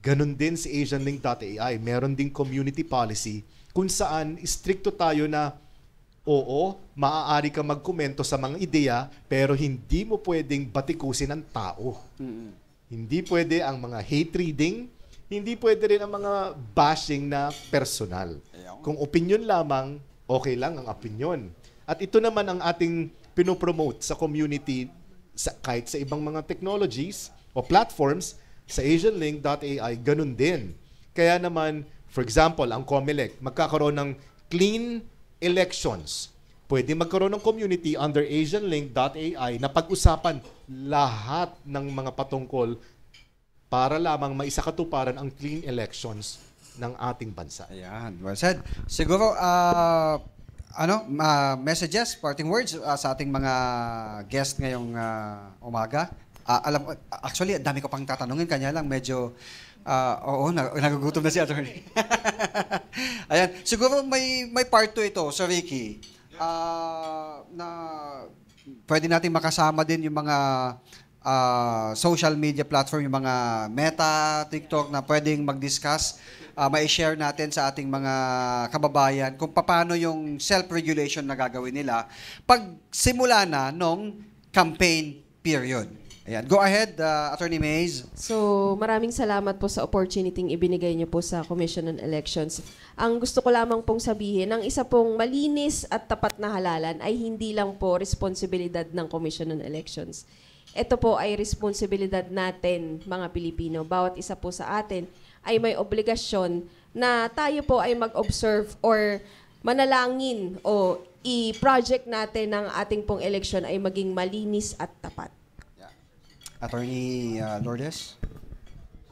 Ganon din si AsianLink.ai. Meron ding community policy kung saan stricto tayo na oo, maaari ka magkomento sa mga ideya pero hindi mo pwedeng batikusin ang tao. Hindi pwede ang mga hate reading, hindi pwede rin ang mga bashing na personal. Kung opinion lamang, okay lang ang opinion. At ito naman ang ating pinopromote sa community kahit sa ibang mga technologies o platforms. Sa AsianLink.ai, ganun din. Kaya naman, for example, ang COMELEC, magkakaroon ng clean elections. Pwede magkaroon ng community under AsianLink.ai na pag-usapan lahat ng mga patungkol para lamang maisakatuparan ang clean elections ng ating bansa.
Ayan, well said. Siguro, messages, parting words sa ating mga guest ngayong umaga. Actually, dami ko pang tatanungin, kanya lang medyo, nagugutom na si attorney. Ayan, siguro may part 2 ito, Sir Ricky, na pwede natin makasama din yung mga social media platform, yung mga Meta, TikTok, na pwedeng mag-discuss, ma-share natin sa ating mga kababayan kung paano yung self-regulation na gagawin nila pag simula na nung campaign period. Ayan. Go ahead, Attorney Mays.
So, maraming salamat po sa opportunity ibinigay niyo po sa Commission on Elections. Ang gusto ko lamang pong sabihin, ang isa pong malinis at tapat na halalan ay hindi lang po responsibilidad ng Commission on Elections. Ito po ay responsibilidad natin, mga Pilipino. Bawat isa po sa atin ay may obligasyon na tayo po ay mag-observe or manalangin o i-project natin ng ating pong eleksyon ay maging malinis at tapat.
Attorney Lourdes?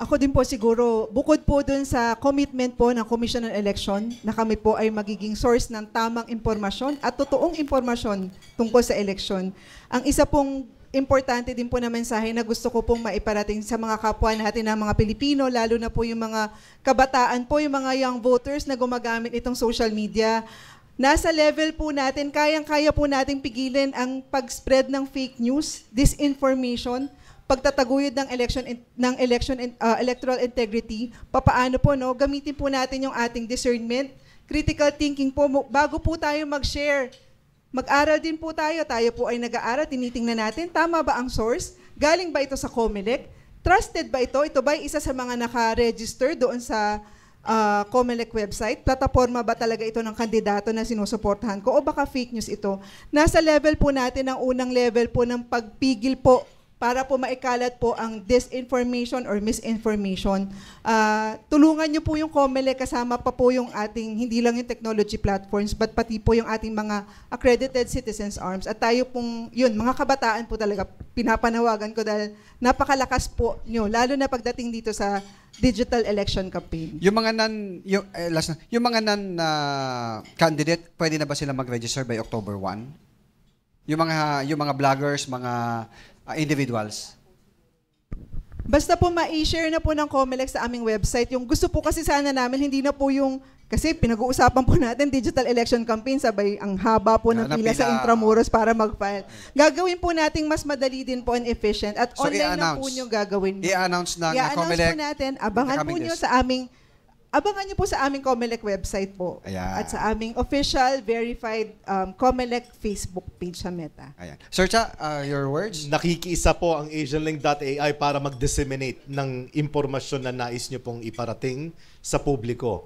Ako din po siguro, bukod po dun sa commitment po ng Commission on Election na kami po ay magiging source ng tamang impormasyon at totoong impormasyon tungkol sa eleksyon. Ang isa pong importante din po na mensahe na gusto ko pong maiparating sa mga kapwa natin na mga Pilipino, lalo na po yung mga kabataan po, yung mga young voters na gumagamit itong social media. Nasa level po natin, kayang-kaya po nating pigilin ang pag-spread ng fake news, disinformation, pagtataguyod ng electoral integrity. Papaano po, no? Gamitin po natin yung ating discernment, critical thinking po, bago po tayo mag-share. Mag-aral din po tayo. Tayo po ay nag-aaral, tinitingnan natin, tama ba ang source? Galing ba ito sa COMELEC? Trusted ba ito? Ito ba isa sa mga naka-register doon sa COMELEC website? Plataforma ba talaga ito ng kandidato na sinusuportahan ko? O baka fake news ito? Nasa level po natin, ang unang level po ng pagpigil po, para po maikalat po ang disinformation or misinformation. Tulungan niyo po yung COMELEC, kasama pa po yung ating, hindi lang yung technology platforms, but pati po yung ating mga accredited citizens arms. At tayo pong, yun, mga kabataan po talaga, pinapanawagan ko dahil napakalakas po nyo, lalo na pagdating dito sa digital election campaign.
Yung mga candidate, pwede na ba sila mag-register by October 1? Yung mga vloggers, mga individuals.
Basta po ma-share na po ng COMELEC sa aming website. Yung gusto po kasi sana namin, hindi na po yung, kasi pinag-uusapan po natin digital election campaign, sabay ang haba po ng pila sa Intramuros para mag-file. Gagawin po nating mas madali din po and efficient at
So,
online na po nyo gagawin.
I-announce ng
I-announce
COMELEC.
po natin, abangan nyo po sa aming COMELEC website po.
Ayan.
At sa aming official, verified COMELEC Facebook page sa Meta.
Ayan. Sir Cha, your words?
Nakikiisa po ang AsianLink.ai para mag-disseminate ng impormasyon na nais nyo pong iparating sa publiko.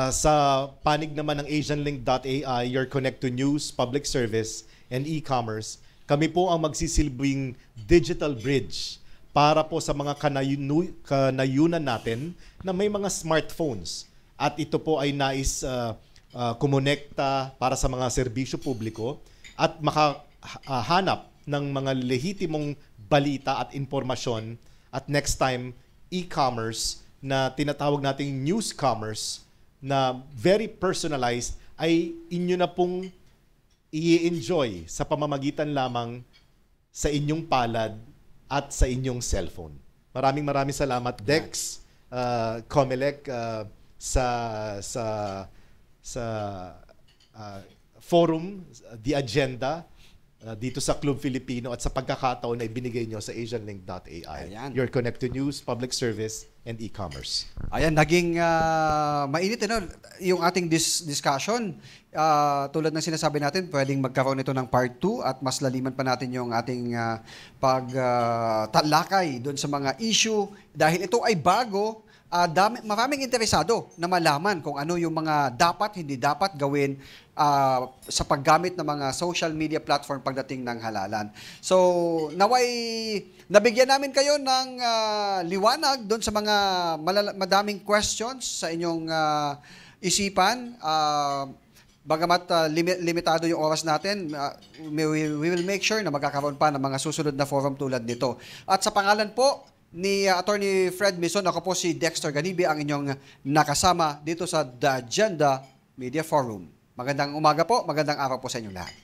Sa panig naman ng AsianLink.ai, your connect to news, public service, and e-commerce, kami po ang magsisilbing digital bridge para po sa mga kanayunan natin na may mga smartphones. At ito po ay nais kumonekta para sa mga serbisyo publiko at makahanap ng mga lehitimong balita at impormasyon at next time, e-commerce na tinatawag nating news commerce na very personalized ay inyo na pong i-enjoy sa pamamagitan lamang sa inyong palad at sa inyong cellphone. Maraming salamat, Dex, COMELEC, sa forum, The Agenda, dito sa Club Filipino at sa pagkakataon na ibinigay nyo sa AsianLink.ai. Your Connect to News, Public Service, and E-Commerce.
Ayan, naging mainit yung ating discussion. Tulad ng sinasabi natin, pwedeng magkaroon ito ng part 2 at mas laliman pa natin yung ating pagtalakay doon sa mga issue dahil ito ay bago. Maraming interesado na malaman kung ano yung mga dapat, hindi dapat gawin sa paggamit ng mga social media platform pagdating ng halalan. So, naway nabigyan namin kayo ng liwanag doon sa mga madaming questions sa inyong isipan. Bagamat limitado yung oras natin, we will make sure na magkakaroon pa ng mga susunod na forum tulad nito. At sa pangalan po ni Attorney Fred Mison, ako po si Dexter Ganibe, ang inyong nakasama dito sa The Agenda Media Forum. Magandang umaga po, magandang araw po sa inyong lahat.